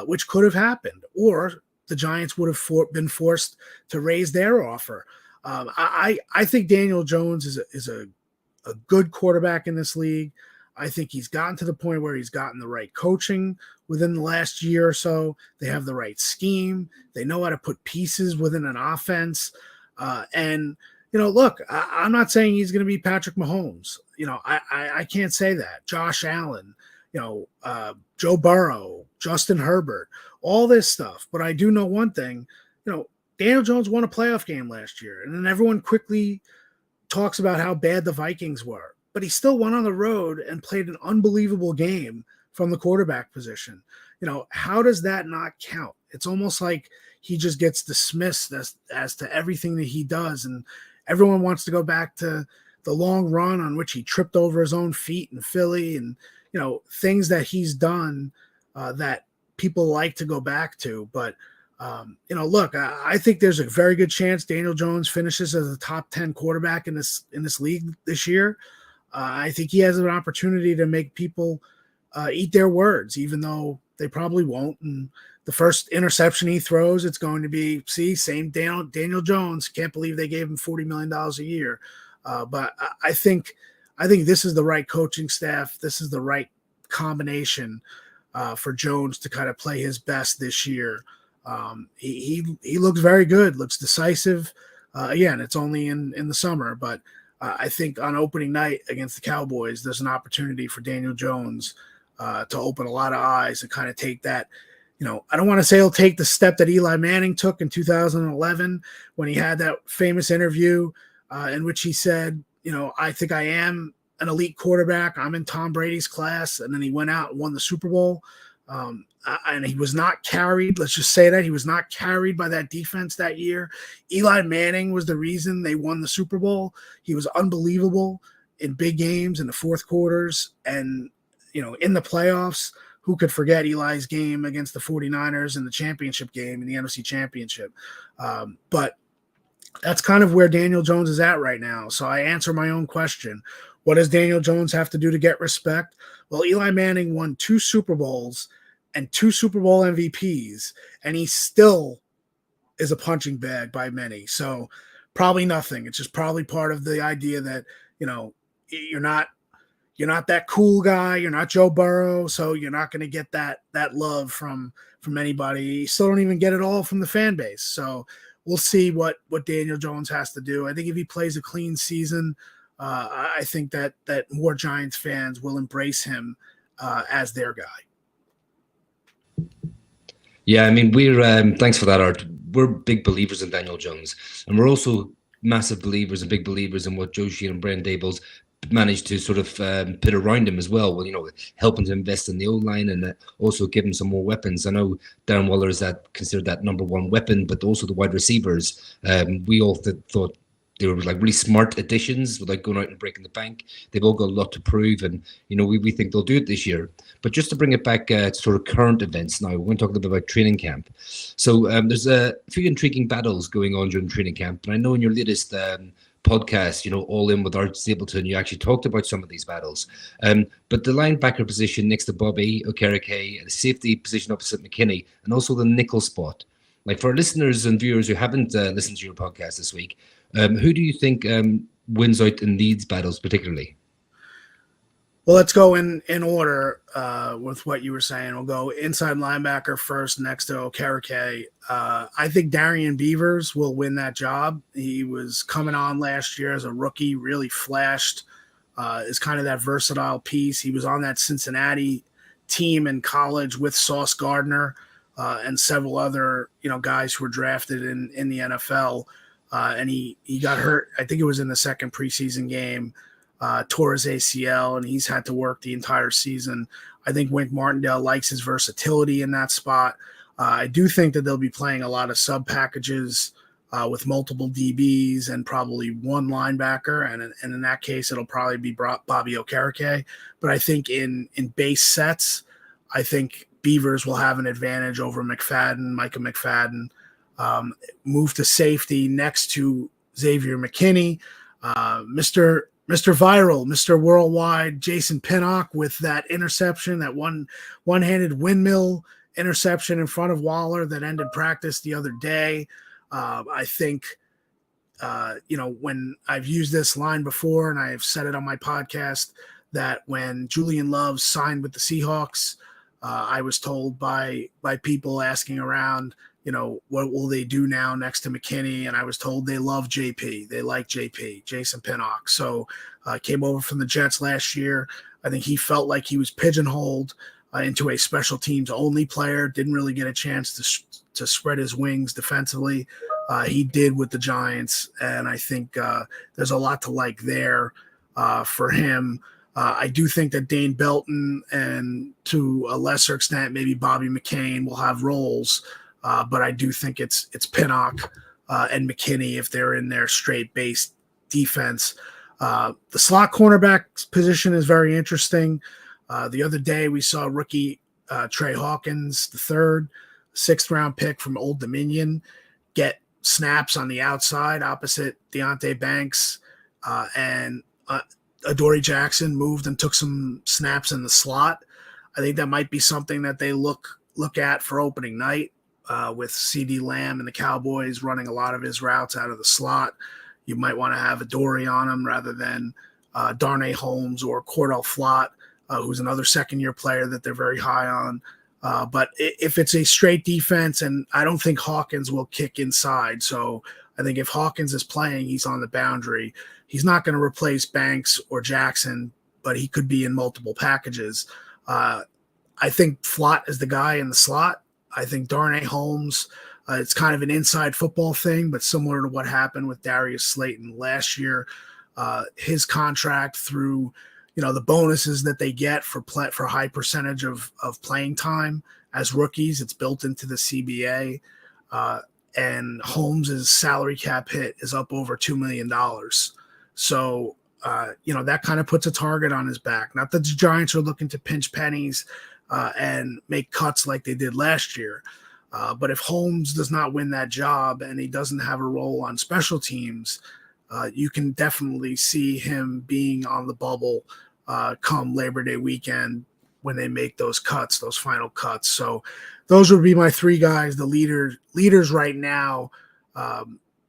which could have happened. Or the Giants would have been forced to raise their offer. I think Daniel Jones is a good quarterback in this league. I think he's gotten to the point where he's gotten the right coaching within the last year or so. They have the right scheme. They know how to put pieces within an offense. And look, I'm not saying he's going to be Patrick Mahomes. I can't say that. Josh Allen, Joe Burrow, Justin Herbert, all this stuff. But I do know one thing, Daniel Jones won a playoff game last year, and then everyone quickly talks about how bad the Vikings were. But he still went on the road and played an unbelievable game from the quarterback position. How does that not count? It's almost like he just gets dismissed as to everything that he does. And everyone wants to go back to the long run on which he tripped over his own feet in Philly and, things that he's done that people like to go back to. But, look, I think there's a very good chance Daniel Jones finishes as a top 10 quarterback in this league this year. I think he has an opportunity to make people eat their words, even though they probably won't. And the first interception he throws, it's going to be, same Daniel Jones. Can't believe they gave him $40 million a year. But I think this is the right coaching staff. This is the right combination for Jones to kind of play his best this year. He looks very good, looks decisive. Again, it's only in the summer, but I think on opening night against the Cowboys, there's an opportunity for Daniel Jones to open a lot of eyes and kind of take that. I don't want to say he'll take the step that Eli Manning took in 2011 when he had that famous interview in which he said, I think I am an elite quarterback. I'm in Tom Brady's class. And then he went out and won the Super Bowl. And he was not carried. Let's just say that he was not carried by that defense that year. Eli Manning was the reason they won the Super Bowl. He was unbelievable in big games in the fourth quarters and, in the playoffs. Who could forget Eli's game against the 49ers in the championship game in the NFC Championship? But that's kind of where Daniel Jones is at right now. So I answer my own question. What does Daniel Jones have to do to get respect? Well, Eli Manning won 2 Super Bowls and 2 Super Bowl MVPs, and he still is a punching bag by many. So probably nothing. It's just probably part of the idea that, you're not that cool guy. You're not Joe Burrow, so you're not going to get that love from anybody. You still don't even get it all from the fan base. So we'll see what Daniel Jones has to do. I think if he plays a clean season, I think that more Giants fans will embrace him as their guy. Yeah, I mean, we're thanks for that, Art. We're big believers in Daniel Jones, and we're also massive believers and big believers in what Joe Sheehan and Brian Daboll's managed to sort of put around him as well. Well, helping to invest in the O-line and also give him some more weapons. I know Darren Waller is considered that number one weapon, but also the wide receivers. We all thought they were like really smart additions without going out and breaking the bank. They've all got a lot to prove, and we think they'll do it this year. But just to bring it back to sort of current events now, we're going to talk a little bit about training camp. So there's a few intriguing battles going on during training camp, and I know in your latest podcast, All In with Art Stapleton, you actually talked about some of these battles. But the linebacker position next to Bobby Okereke, the safety position opposite McKinney, and also the nickel spot. Like for listeners and viewers who haven't listened to your podcast this week, who do you think wins out in these battles particularly? Well, let's go in order with what you were saying. We'll go inside linebacker first next to Okereke. I think Darian Beavers will win that job. He was coming on last year as a rookie, really flashed, is kind of that versatile piece. He was on that Cincinnati team in college with Sauce Gardner and several other guys who were drafted in the NFL. And he got hurt. I think it was in the second preseason game. Tore his ACL, and he's had to work the entire season. I think Wink Martindale likes his versatility in that spot. I do think that they'll be playing a lot of sub packages with multiple DBs and probably one linebacker, and in that case, it'll probably be Bobby Okereke. But I think in base sets, I think Beavers will have an advantage over Micah McFadden. Move to safety next to Xavier McKinney, Mr. Viral, Mr. Worldwide, Jason Pinnock with that interception, that one-handed windmill interception in front of Waller that ended practice the other day. I think, when I've used this line before and I've said it on my podcast, that when Julian Love signed with the Seahawks, I was told by people asking around, what will they do now next to McKinney? And I was told they love JP. They like JP, Jason Pinnock. So came over from the Jets last year. I think he felt like he was pigeonholed into a special teams only player. Didn't really get a chance to spread his wings defensively. He did with the Giants. And I think there's a lot to like there for him. I do think that Dane Belton and to a lesser extent, maybe Bobby McCain will have roles. But I do think it's Pinnock and McKinney if they're in their straight base defense. The slot cornerback position is very interesting. The other day we saw rookie Trey Hawkins, the third, 6th round pick from Old Dominion, get snaps on the outside opposite Deonte Banks, and Adoree Jackson moved and took some snaps in the slot. I think that might be something that they look at for opening night. With CD Lamb and the Cowboys running a lot of his routes out of the slot, you might want to have Adoree on him rather than Darnay Holmes or Cordell Flott, who's another second-year player that they're very high on. But if it's a straight defense, and I don't think Hawkins will kick inside, so I think if Hawkins is playing, he's on the boundary. He's not going to replace Banks or Jackson, but he could be in multiple packages. I think Flott is the guy in the slot. I think Darnay Holmes, it's kind of an inside football thing, but similar to what happened with Darius Slayton last year, his contract through, the bonuses that they get for high percentage of playing time as rookies, it's built into the CBA. And Holmes' salary cap hit is up over $2 million. So, that kind of puts a target on his back. Not that the Giants are looking to pinch pennies and make cuts like they did last year. But if Holmes does not win that job and he doesn't have a role on special teams, you can definitely see him being on the bubble come Labor Day weekend when they make those final cuts. So those would be my 3 guys, the leaders right now,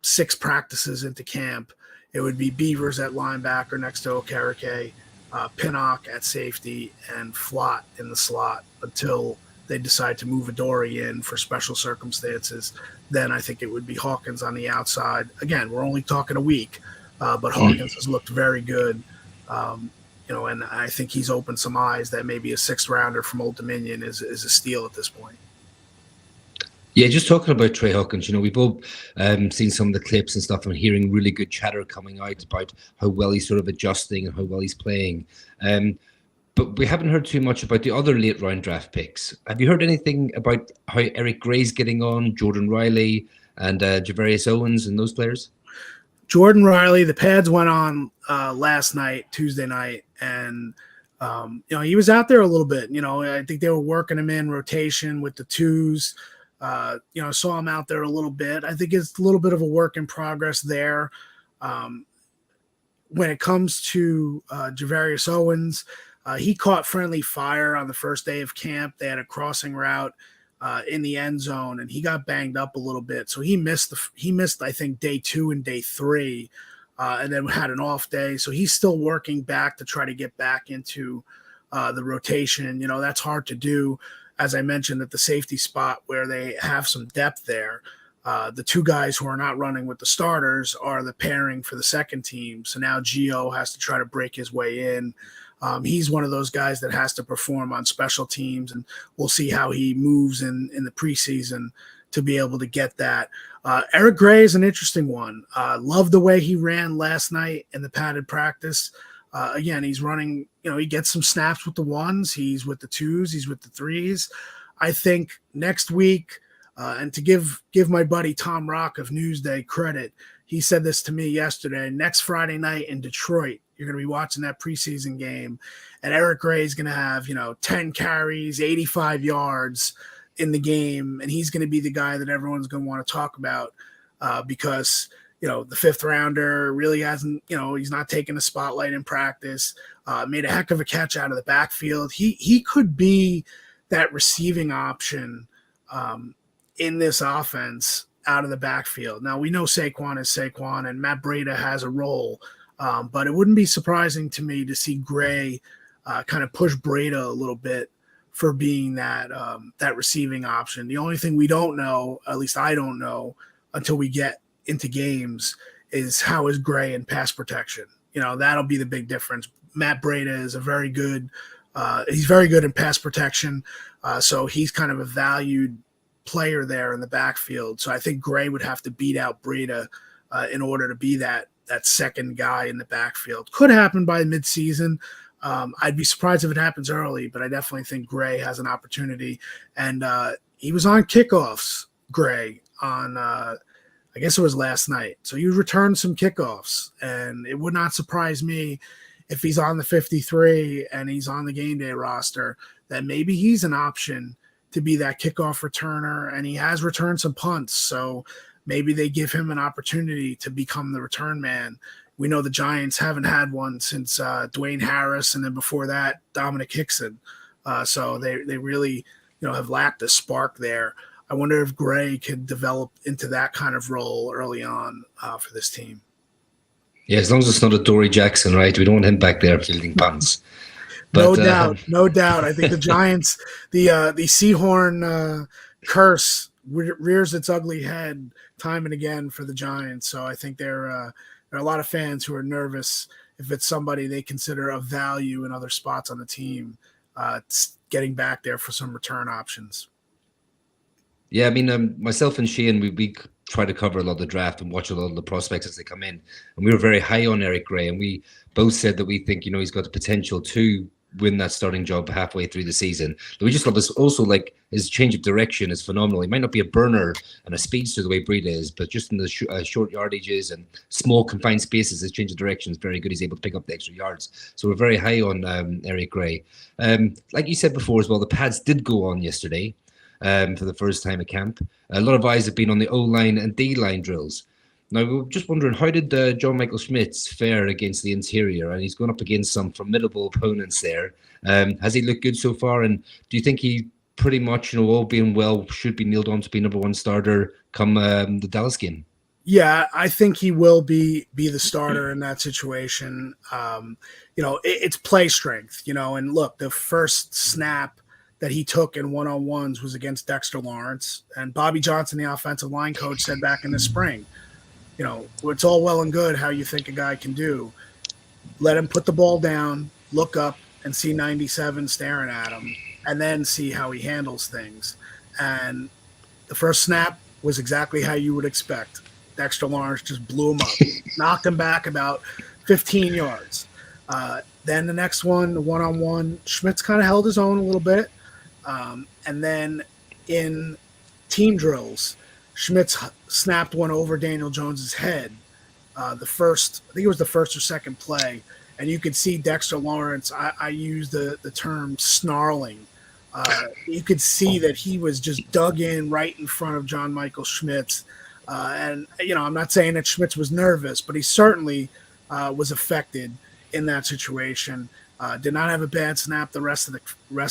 6 practices into camp. It would be Beavers at linebacker next to Okereke, Pinnock at safety, and Flott in the slot until they decide to move Adoree in for special circumstances. Then I think it would be Hawkins on the outside. Again, we're only talking a week, but Hawkins has looked very good. And I think he's opened some eyes that maybe a 6th rounder from Old Dominion is a steal at this point. Yeah, just talking about Trey Hawkins, we've both seen some of the clips and stuff and hearing really good chatter coming out about how well he's sort of adjusting and how well he's playing. But we haven't heard too much about the other late round draft picks. Have you heard anything about how Eric Gray's getting on, Jordan Riley and Javarius Owens and those players? Jordan Riley, the pads went on last night, Tuesday night, and he was out there a little bit. I think they were working him in rotation with the twos. Saw him out there a little bit. I think it's a little bit of a work in progress there. When it comes to Javarius Owens, he caught friendly fire on the first day of camp. They had a crossing route in the end zone, and he got banged up a little bit. So he missed, I think, day 2 and day 3, and then had an off day. So he's still working back to try to get back into the rotation. That's hard to do. As I mentioned, at the safety spot where they have some depth there, the 2 guys who are not running with the starters are the pairing for the second team. So now Gio has to try to break his way in. He's one of those guys that has to perform on special teams, and we'll see how he moves in the preseason to be able to get that. Eric Gray is an interesting one. Love the way he ran last night in the padded practice. Again, he's running, he gets some snaps with the 1s. He's with the 2s. He's with the 3s. I think next week, and to give my buddy Tom Rock of Newsday credit, he said this to me yesterday, next Friday night in Detroit, you're going to be watching that preseason game, and Eric Gray is going to have, 10 carries, 85 yards in the game, and he's going to be the guy that everyone's going to want to talk about because, the fifth rounder, really hasn't, he's not taking the spotlight in practice, made a heck of a catch out of the backfield. He could be that receiving option in this offense out of the backfield. Now, we know Saquon is Saquon and Matt Breida has a role, but it wouldn't be surprising to me to see Gray kind of push Breida a little bit for being that receiving option. The only thing we don't know, at least I don't know until we get into games, is how is Gray in pass protection. That'll be the big difference. Matt Breida is he's very good in pass protection, so he's kind of a valued player there in the backfield. So I think Gray would have to beat out Breida in order to be that second guy in the backfield. Could happen by midseason. I'd be surprised if it happens early, but I definitely think Gray has an opportunity. And he was on kickoffs, Gray, on I guess it was last night. So he returned some kickoffs, and it would not surprise me if he's on the 53 and he's on the game day roster, that maybe he's an option to be that kickoff returner, and he has returned some punts. So maybe they give him an opportunity to become the return man. We know the Giants haven't had one since Dwayne Harris, and then before that, Dominic Hickson. So they really, have lacked a spark there. I wonder if Gray could develop into that kind of role early on for this team. Yeah, as long as it's not a Dory Jackson, right? We don't want him back there fielding punts. But, no doubt. I think the Giants, the Seahorn curse rears its ugly head time and again for the Giants. So I think there are a lot of fans who are nervous if it's somebody they consider of value in other spots on the team, getting back there for some return options. Yeah, I mean, myself and Shane, we try to cover a lot of the draft and watch a lot of the prospects as they come in. And we were very high on Eric Gray, and we both said that we think, he's got the potential to win that starting job halfway through the season. But we just love this. Also, like, his change of direction is phenomenal. He might not be a burner and a speedster the way Breida is, but just in the short yardages and small confined spaces, his change of direction is very good. He's able to pick up the extra yards. So we're very high on Eric Gray. Like you said before as well, the pads did go on yesterday. For the first time at camp. A lot of eyes have been on the O-line and D-line drills. Now, we're just wondering, how did John Michael Schmitz fare against the interior? And he's gone up against some formidable opponents there. Has he looked good so far? And do you think he pretty much, all being well, should be nailed on to be number one starter come the Dallas game? Yeah, I think he will be the starter in that situation. It's play strength, and look, the first snap that he took in one-on-ones was against Dexter Lawrence. And Bobby Johnson, the offensive line coach, said back in the spring, it's all well and good how you think a guy can do. Let him put the ball down, look up, and see 97 staring at him, and then see how he handles things. And the first snap was exactly how you would expect. Dexter Lawrence just blew him up, knocked him back about 15 yards. Then the next one, the one-on-one, Schmitz kind of held his own a little bit. And then in team drills, Schmitz snapped one over Daniel Jones's head. I think it was the first or second play, and you could see Dexter Lawrence. I use the term snarling. You could see that he was just dug in right in front of John Michael Schmitz. And I'm not saying that Schmitz was nervous, but he certainly was affected in that situation. Did not have a bad snap the rest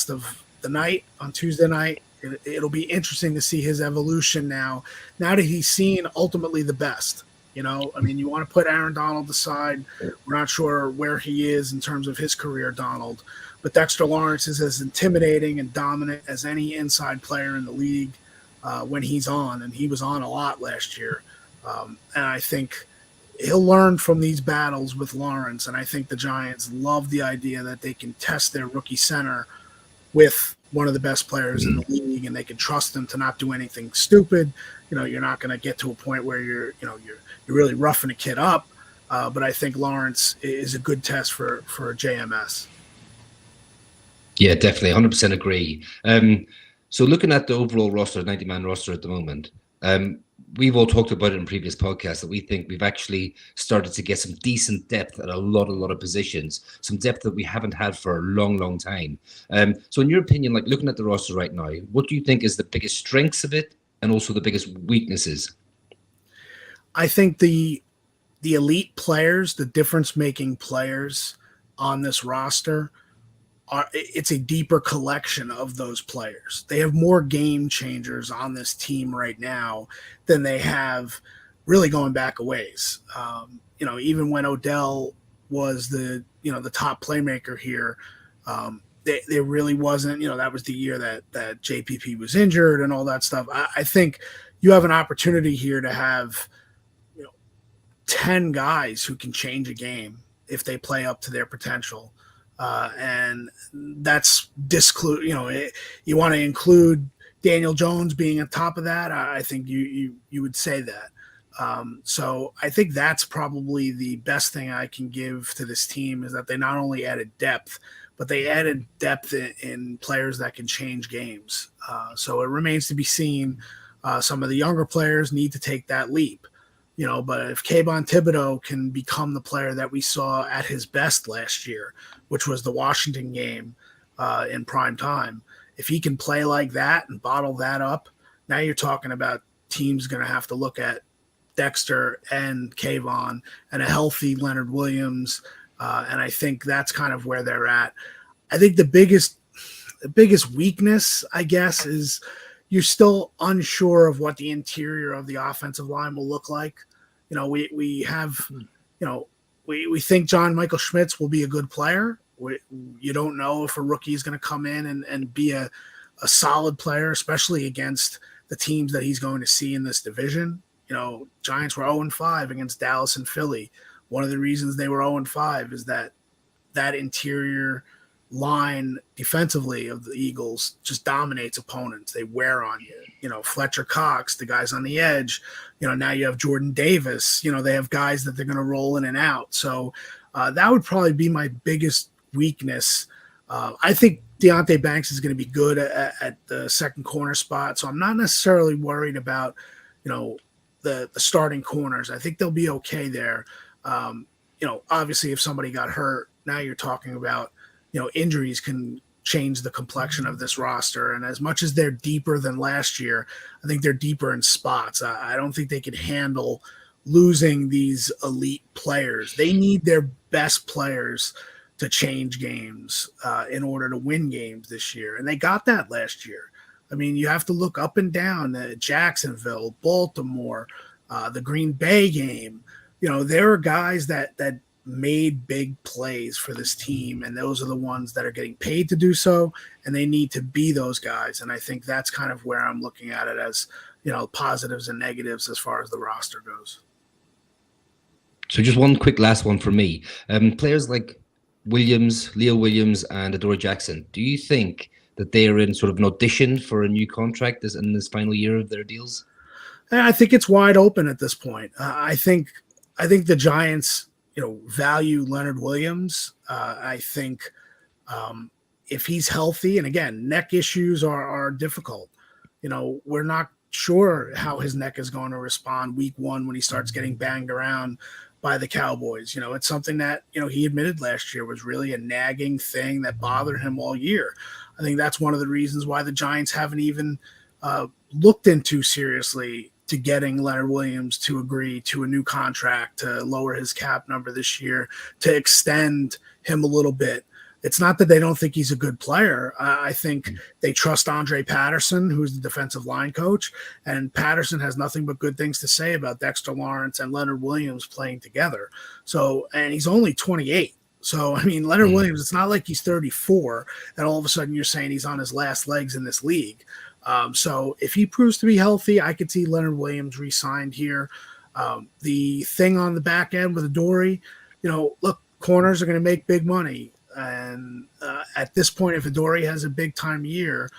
of the night on Tuesday night. It'll be interesting to see his evolution now that he's seen ultimately the best. You want to put Aaron Donald aside. We're not sure where he is in terms of his career, Donald, but Dexter Lawrence is as intimidating and dominant as any inside player in the league when he's on, and he was on a lot last year. And I think he'll learn from these battles with Lawrence, and I think the Giants love the idea that they can test their rookie center with one of the best players in the league, and they can trust him to not do anything stupid. You're not going to get to a point where you're really roughing a kid up. But I think Lawrence is a good test for JMS. Yeah, definitely. 100% agree. So looking at the overall roster, 90-man roster at the moment, we've all talked about it in previous podcasts that we think we've actually started to get some decent depth at a lot of positions, some depth that we haven't had for a long time. So in your opinion, like looking at the roster right now, what do you think is the biggest strengths of it and also the biggest weaknesses? I think the elite players, the difference making players on this roster, it's a deeper collection of those players. They have more game changers on this team right now than they have really going back a ways. Even when Odell was the top playmaker here, there really wasn't. That was the year that JPP was injured and all that stuff. I think you have an opportunity here to have 10 guys who can change a game if they play up to their potential. And that's you want to include Daniel Jones being on top of that. I think you would say that. So I think that's probably the best thing I can give to this team is that they not only added depth, but they added depth in players that can change games. So it remains to be seen. Some of the younger players need to take that leap. But if Kayvon Thibodeau can become the player that we saw at his best last year, which was the Washington game in prime time, if he can play like that and bottle that up, now you're talking about teams going to have to look at Dexter and Kayvon and a healthy Leonard Williams. And I think that's kind of where they're at. I think the biggest weakness, I guess, is you're still unsure of what the interior of the offensive line will look like. We think John Michael Schmitz will be a good player. You don't know if a rookie is going to come in and be a solid player, especially against the teams that he's going to see in this division. Giants were 0-5 against Dallas and Philly. One of the reasons they were 0-5 is that interior line defensively of the Eagles just dominates opponents. They wear on you. Fletcher Cox, the guys on the edge. Now you have Jordan Davis. They have guys that they're going to roll in and out. So that would probably be my biggest weakness. I think Deonte Banks is going to be good at the second corner spot. So I'm not necessarily worried about, the starting corners. I think they'll be okay there. Obviously if somebody got hurt, now you're talking about, injuries can change the complexion of this roster. And as much as they're deeper than last year, I think they're deeper in spots. I don't think they can handle losing these elite players. They need their best players to change games in order to win games this year. And they got that last year. I mean, you have to look up and down Jacksonville, Baltimore, the Green Bay game. There are guys that made big plays for this team, and those are the ones that are getting paid to do so, and they need to be those guys. And I think that's kind of where I'm looking at it as, positives and negatives as far as the roster goes. So just one quick last one for me. Players like Leo Williams and Adoree Jackson, do you think that they are in sort of an audition for a new contract in this final year of their deals? I think it's wide open at this point. I think the Giants, value Leonard Williams. I think if he's healthy, and again, neck issues are difficult. We're not sure how his neck is going to respond week one when he starts getting banged around by the Cowboys. It's something that, he admitted last year was really a nagging thing that bothered him all year. I think that's one of the reasons why the Giants haven't even looked into seriously to getting Leonard Williams to agree to a new contract, to lower his cap number this year, to extend him a little bit. It's not that they don't think he's a good player. I think they trust Andre Patterson, who's the defensive line coach, and Patterson has nothing but good things to say about Dexter Lawrence and Leonard Williams playing together. So, and he's only 28. So, I mean, Leonard Williams, it's not like he's 34 and all of a sudden you're saying he's on his last legs in this league. So if he proves to be healthy, I could see Leonard Williams re-signed here. The thing on the back end with Adoree, look, corners are going to make big money. And at this point, if Adoree has a big time year,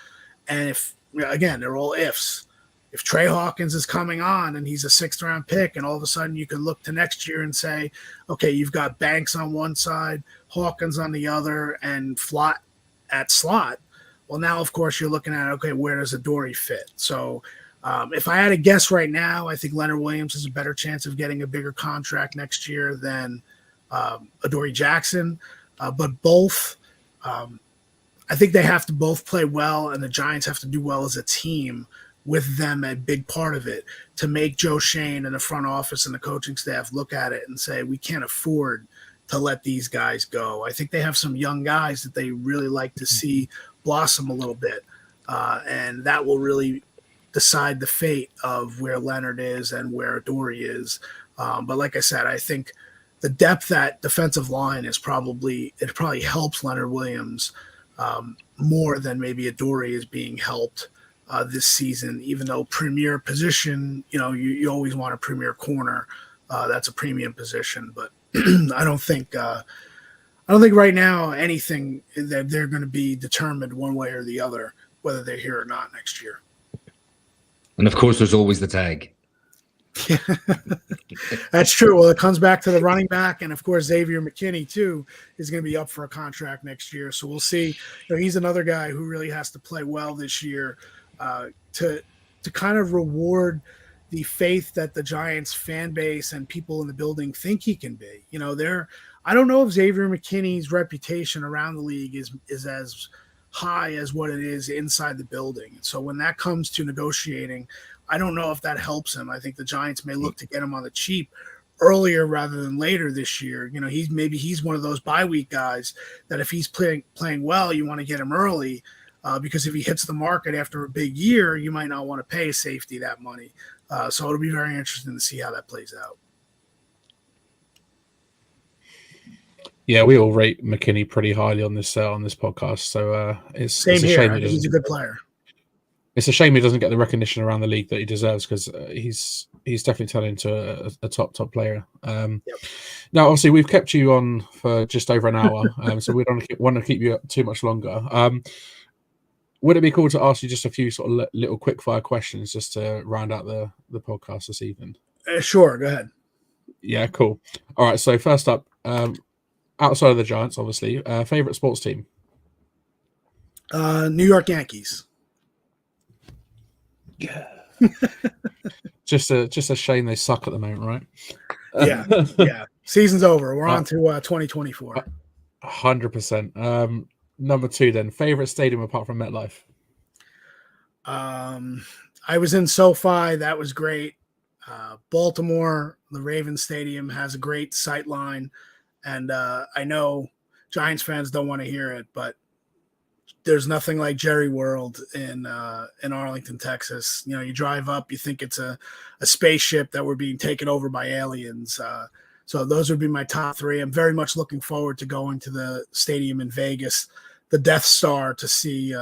and if, again, they're all ifs. If Trey Hawkins is coming on and he's a 6th round pick, and all of a sudden you can look to next year and say, okay, you've got Banks on one side, Hawkins on the other, and Flott at slot. Well, now, of course, you're looking at, okay, where does Adoree fit? So if I had to guess right now, I think Leonard Williams has a better chance of getting a bigger contract next year than Adoree Jackson. But both, I think they have to both play well, and the Giants have to do well as a team with them a big part of it, to make Joe Shane and the front office and the coaching staff look at it and say, we can't afford to let these guys go. I think they have some young guys that they really like to see blossom a little bit. And that will really decide the fate of where Leonard is and where Adoree is. But like I said, I think the depth at defensive line is probably helps Leonard Williams more than maybe Adoree is being helped this season, even though premier position, you always want a premier corner. That's a premium position, but I don't think right now anything that they're going to be determined one way or the other, whether they're here or not next year. And of course, there's always the tag. That's true. Well, it comes back to the running back, and of course Xavier McKinney too is going to be up for a contract next year. So we'll see. He's another guy who really has to play well this year to kind of reward the faith that the Giants fan base and people in the building think he can be. I don't know if Xavier McKinney's reputation around the league is as high as what it is inside the building. So when that comes to negotiating, I don't know if that helps him. I think the Giants may look to get him on the cheap earlier rather than later this year. He's one of those bye week guys that if he's playing well, you want to get him early because if he hits the market after a big year, you might not want to pay a safety that money. So it'll be very interesting to see how that plays out. Yeah, we all rate McKinney pretty highly on this podcast. So it's a shame he's a good player. It's a shame he doesn't get the recognition around the league that he deserves because he's definitely turned into a top player. Now, obviously, we've kept you on for just over an hour, so we don't want to keep you up too much longer. Would it be cool to ask you just a few sort of little quick fire questions just to round out the podcast this evening? Sure, go ahead. Yeah, cool. All right, so first up, outside of the Giants, obviously, favorite sports team? New York Yankees. Yeah. just a shame they suck at the moment, right? Yeah. Season's over. We're on to 2024. 100%. Number 2, then, favorite stadium apart from MetLife? I was in SoFi. That was great. Baltimore, the Ravens Stadium has a great sight line, and I know Giants fans don't want to hear it, but there's nothing like Jerry World in Arlington, Texas. You drive up, you think it's a spaceship that we're being taken over by aliens. So those would be my top 3. I'm very much looking forward to going to the stadium in Vegas, the Death Star, to see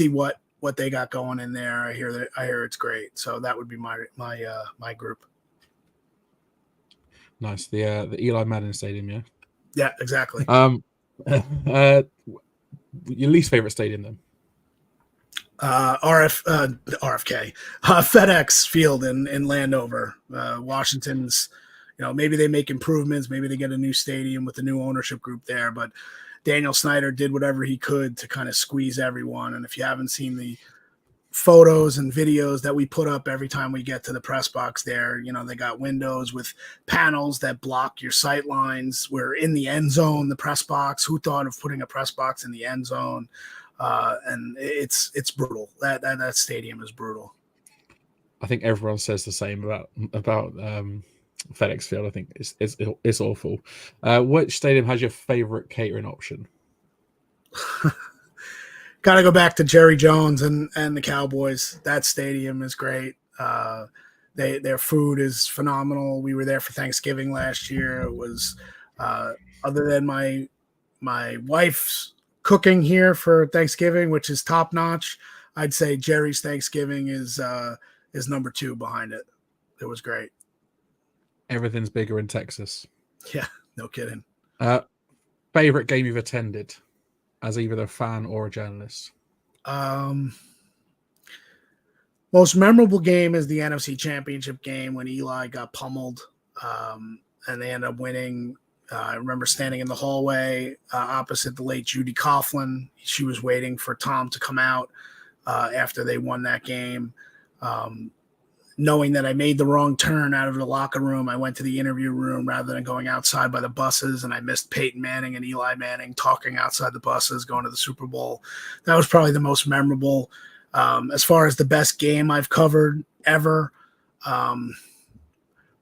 what they got going in there. I hear it's great. So that would be my group. Nice. The Eli Manning Stadium, yeah. Yeah, exactly. Your least favorite stadium then? RFK, FedEx Field in Landover, Washington's. Maybe they make improvements, maybe they get a new stadium with the new ownership group there, but Daniel Snyder did whatever he could to kind of squeeze everyone. And if you haven't seen the photos and videos that we put up every time we get to the press box there, they got windows with panels that block your sight lines. We're in the end zone, the press box. Who thought of putting a press box in the end zone? And it's brutal. That stadium is brutal. I think everyone says the same about FedEx Field. I think it's awful. Which stadium has your favorite catering option? Got to go back to Jerry Jones and the Cowboys. That stadium is great. Their food is phenomenal. We were there for Thanksgiving last year. It was other than my wife's cooking here for Thanksgiving, which is top notch. I'd say Jerry's Thanksgiving is number 2 behind it. It was great. Everything's bigger in Texas. Yeah, no kidding. Favorite game you've attended as either a fan or a journalist? Most memorable game is the NFC Championship game when Eli got pummeled and they ended up winning. I remember standing in the hallway opposite the late Judy Coughlin. She was waiting for Tom to come out after they won that game. Knowing that I made the wrong turn out of the locker room, I went to the interview room rather than going outside by the buses, and I missed Peyton Manning and Eli Manning talking outside the buses, going to the Super Bowl. That was probably the most memorable. As far as the best game I've covered ever,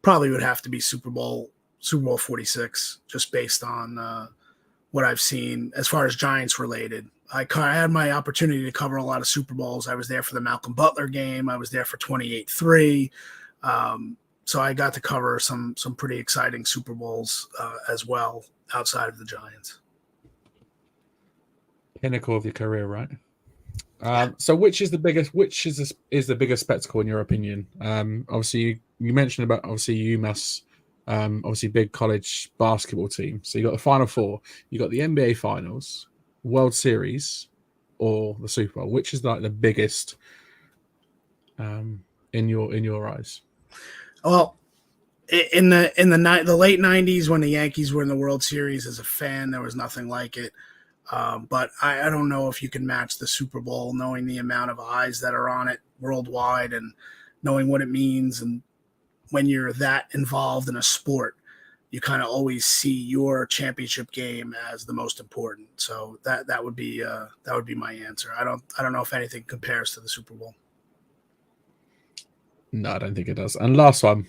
probably would have to be Super Bowl 46, just based on what I've seen as far as Giants related. I had my opportunity to cover a lot of Super Bowls. I was there for the Malcolm Butler game. I was there for 28-3. So I got to cover some pretty exciting Super Bowls as well outside of the Giants. Pinnacle of your career, right? So which is the biggest spectacle in your opinion? Obviously you mentioned about UMass, obviously big college basketball team. So you got the Final Four, you got the NBA Finals, World Series, or the Super Bowl. Which is like the biggest in your eyes? Well, in the late 90s when the Yankees were in the World Series, as a fan, there was nothing like it. But I don't know if you can match the Super Bowl, knowing the amount of eyes that are on it worldwide and knowing what it means. And when you're that involved in a sport, you kind of always see your championship game as the most important. So that would be my answer. I don't know if anything compares to the Super Bowl. No, I don't think it does. And last one,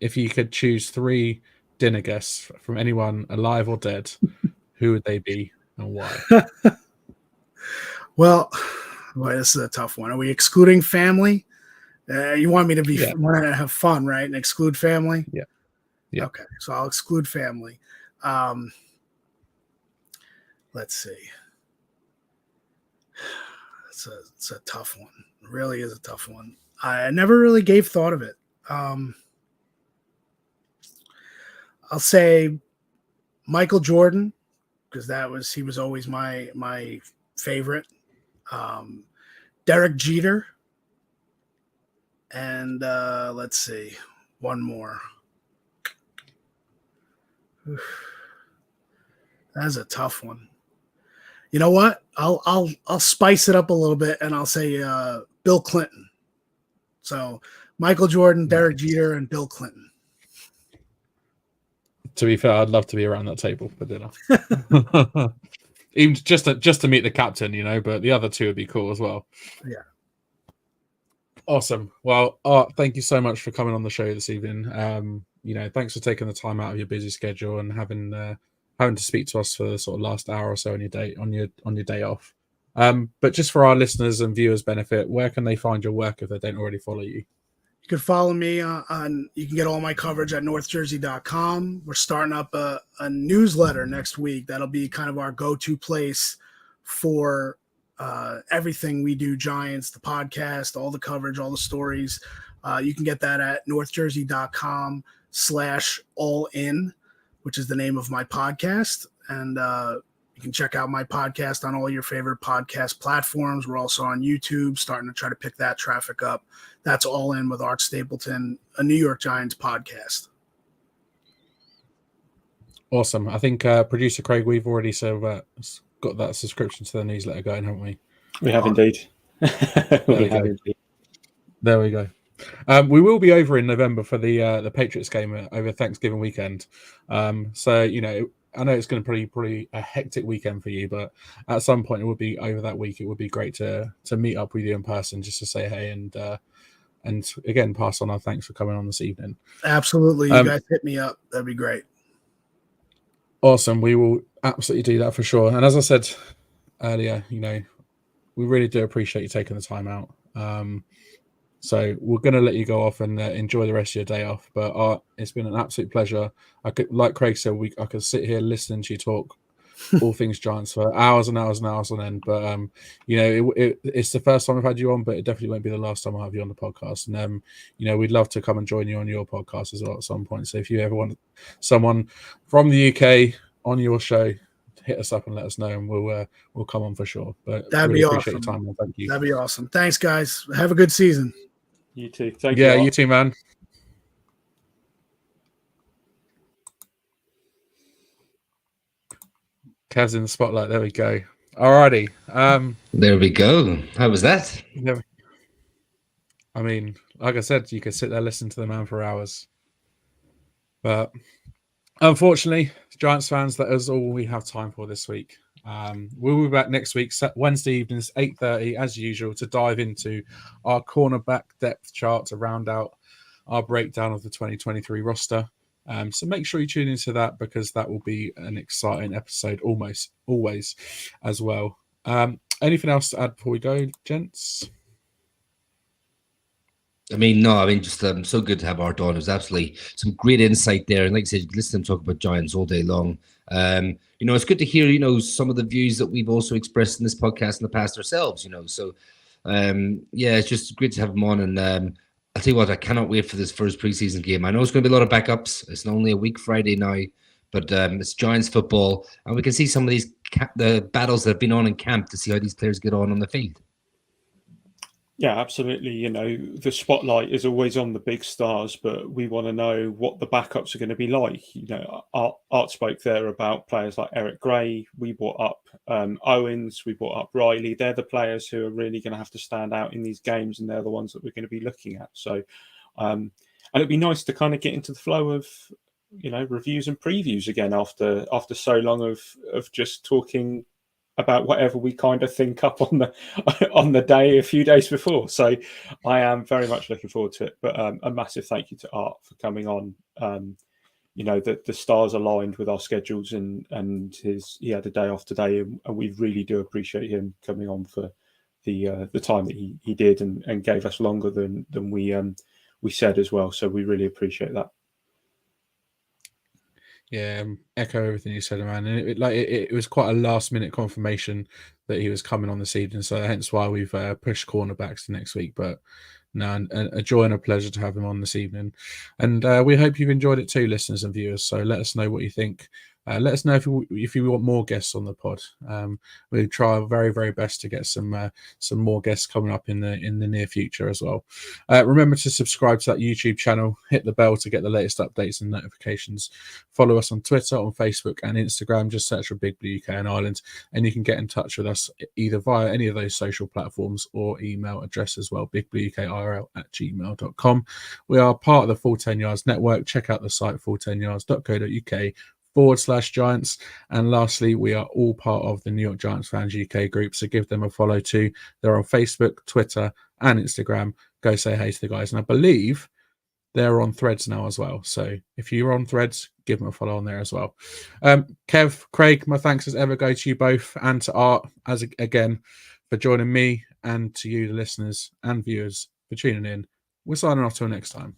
if you could choose 3 dinner guests from anyone alive or dead, who would they be and why? Well, this is a tough one. Are we excluding family? You want me to want to have fun, right? And exclude family? Yeah. Okay, so I'll exclude family. Let's see. It's a tough one. It really is a tough one. I never really gave thought of it. I'll say Michael Jordan, because he was always my favorite. Derek Jeter, and let's see, one more. That's a tough one. You know what? I'll spice it up a little bit, and I'll say Bill Clinton. So Michael Jordan, Derek Jeter, and Bill Clinton. To be fair, I'd love to be around that table for dinner. Even just to meet the captain, but the other 2 would be cool as well. Yeah. Awesome. Well, Art, thank you so much for coming on the show this evening. Thanks for taking the time out of your busy schedule and having to speak to us for the sort of last hour or so on your day off. But just for our listeners and viewers' benefit, where can they find your work if they don't already follow you? You can follow me you can get all my coverage at northjersey.com. We're starting up a newsletter next week. That'll be kind of our go-to place for everything we do, Giants, the podcast, all the coverage, all the stories. You can get that at northjersey.com/allin, which is the name of my podcast. And you can check out my podcast on all your favorite podcast platforms. We're also on YouTube, starting to try to pick that traffic up. That's All In with Art Stapleton, a New York Giants podcast. Awesome. I think producer Craig, we've already got that subscription to the newsletter going, haven't we? We have indeed. There we go. We will be over in November for the Patriots game over Thanksgiving weekend. So I know it's going to be pretty a hectic weekend for you, but at some point it would be over that week. It would be great to meet up with you in person, just to say hey and again pass on our thanks for coming on this evening. Absolutely, you guys hit me up. That'd be great. Awesome. We will absolutely do that for sure. And as I said earlier, we really do appreciate you taking the time out. So we're going to let you go off and enjoy the rest of your day off. But it's been an absolute pleasure. Like Craig said, I could sit here listening to you talk all things Giants for hours and hours and hours on end. But it's the first time I've had you on, but it definitely won't be the last time I'll have you on the podcast. And we'd love to come and join you on your podcast as well at some point. So if you ever want someone from the UK on your show, hit us up and let us know, and we'll come on for sure. But that'd really be appreciate awesome. Your time, and thank you. That'd be awesome. Thanks, guys. Have a good season. You too. Thank you. Yeah, you too, man. Kev's in the spotlight. There we go. Alrighty. There we go. How was that? I mean, like I said, you could sit there listening to the man for hours. But unfortunately, Giants fans, that is all we have time for this week. We'll be back next week, Wednesday evenings, 8:30, as usual, to dive into our cornerback depth chart to round out our breakdown of the 2023 roster. So make sure you tune into that, because that will be an exciting episode almost always as well. Anything else to add before we go, gents? I mean, no, I mean, just so good to have Art on. It was absolutely some great insight there. And like I said, you can listen to him talk about Giants all day long. It's good to hear, some of the views that we've also expressed in this podcast in the past ourselves, So, it's just great to have him on. And I'll tell you what, I cannot wait for this first preseason game. I know it's going to be a lot of backups. It's only a week Friday now, but it's Giants football. And we can see some of these the battles that have been on in camp to see how these players get on the field. Yeah, absolutely. The spotlight is always on the big stars, but we want to know what the backups are going to be like. Art spoke there about players like Eric Gray. We brought up Owens. We brought up Riley. They're the players who are really going to have to stand out in these games, and they're the ones that we're going to be looking at. So, and it'd be nice to kind of get into the flow of, reviews and previews again after so long of just talking about whatever we kind of think up on the day a few days before. So I am very much looking forward to it. But a massive thank you to Art for coming on. The stars aligned with our schedules, and he had a day off today, and we really do appreciate him coming on for the time that he did and gave us longer than we said as well. So we really appreciate that. Yeah, echo everything you said, man. And it was quite a last minute confirmation that he was coming on this evening, so hence why we've pushed cornerbacks to next week. But no, a joy and a pleasure to have him on this evening, and we hope you've enjoyed it too, listeners and viewers. So let us know what you think. Let us know if you want more guests on the pod. We'll try our very, very best to get some more guests coming up in the near future as well. Remember to subscribe to that YouTube channel, hit the bell to get the latest updates and notifications. Follow us on Twitter, on Facebook and Instagram. Just search for Big Blue UK and Ireland, and you can get in touch with us either via any of those social platforms or email address as well, bigblueukirl@gmail.com. We are part of the Full 10 Yards Network. Check out the site full10yards.co.uk/Giants. And lastly, we are all part of the New York Giants Fans UK group, so give them a follow too. They're on Facebook, Twitter and Instagram. Go say hey to the guys, and I believe they're on Threads now as well, so if you're on Threads, give them a follow on there as well. Kev, Craig, my thanks as ever go to you both, and to Art again for joining me, and to you, the listeners and viewers, for tuning in. We're signing off till next time.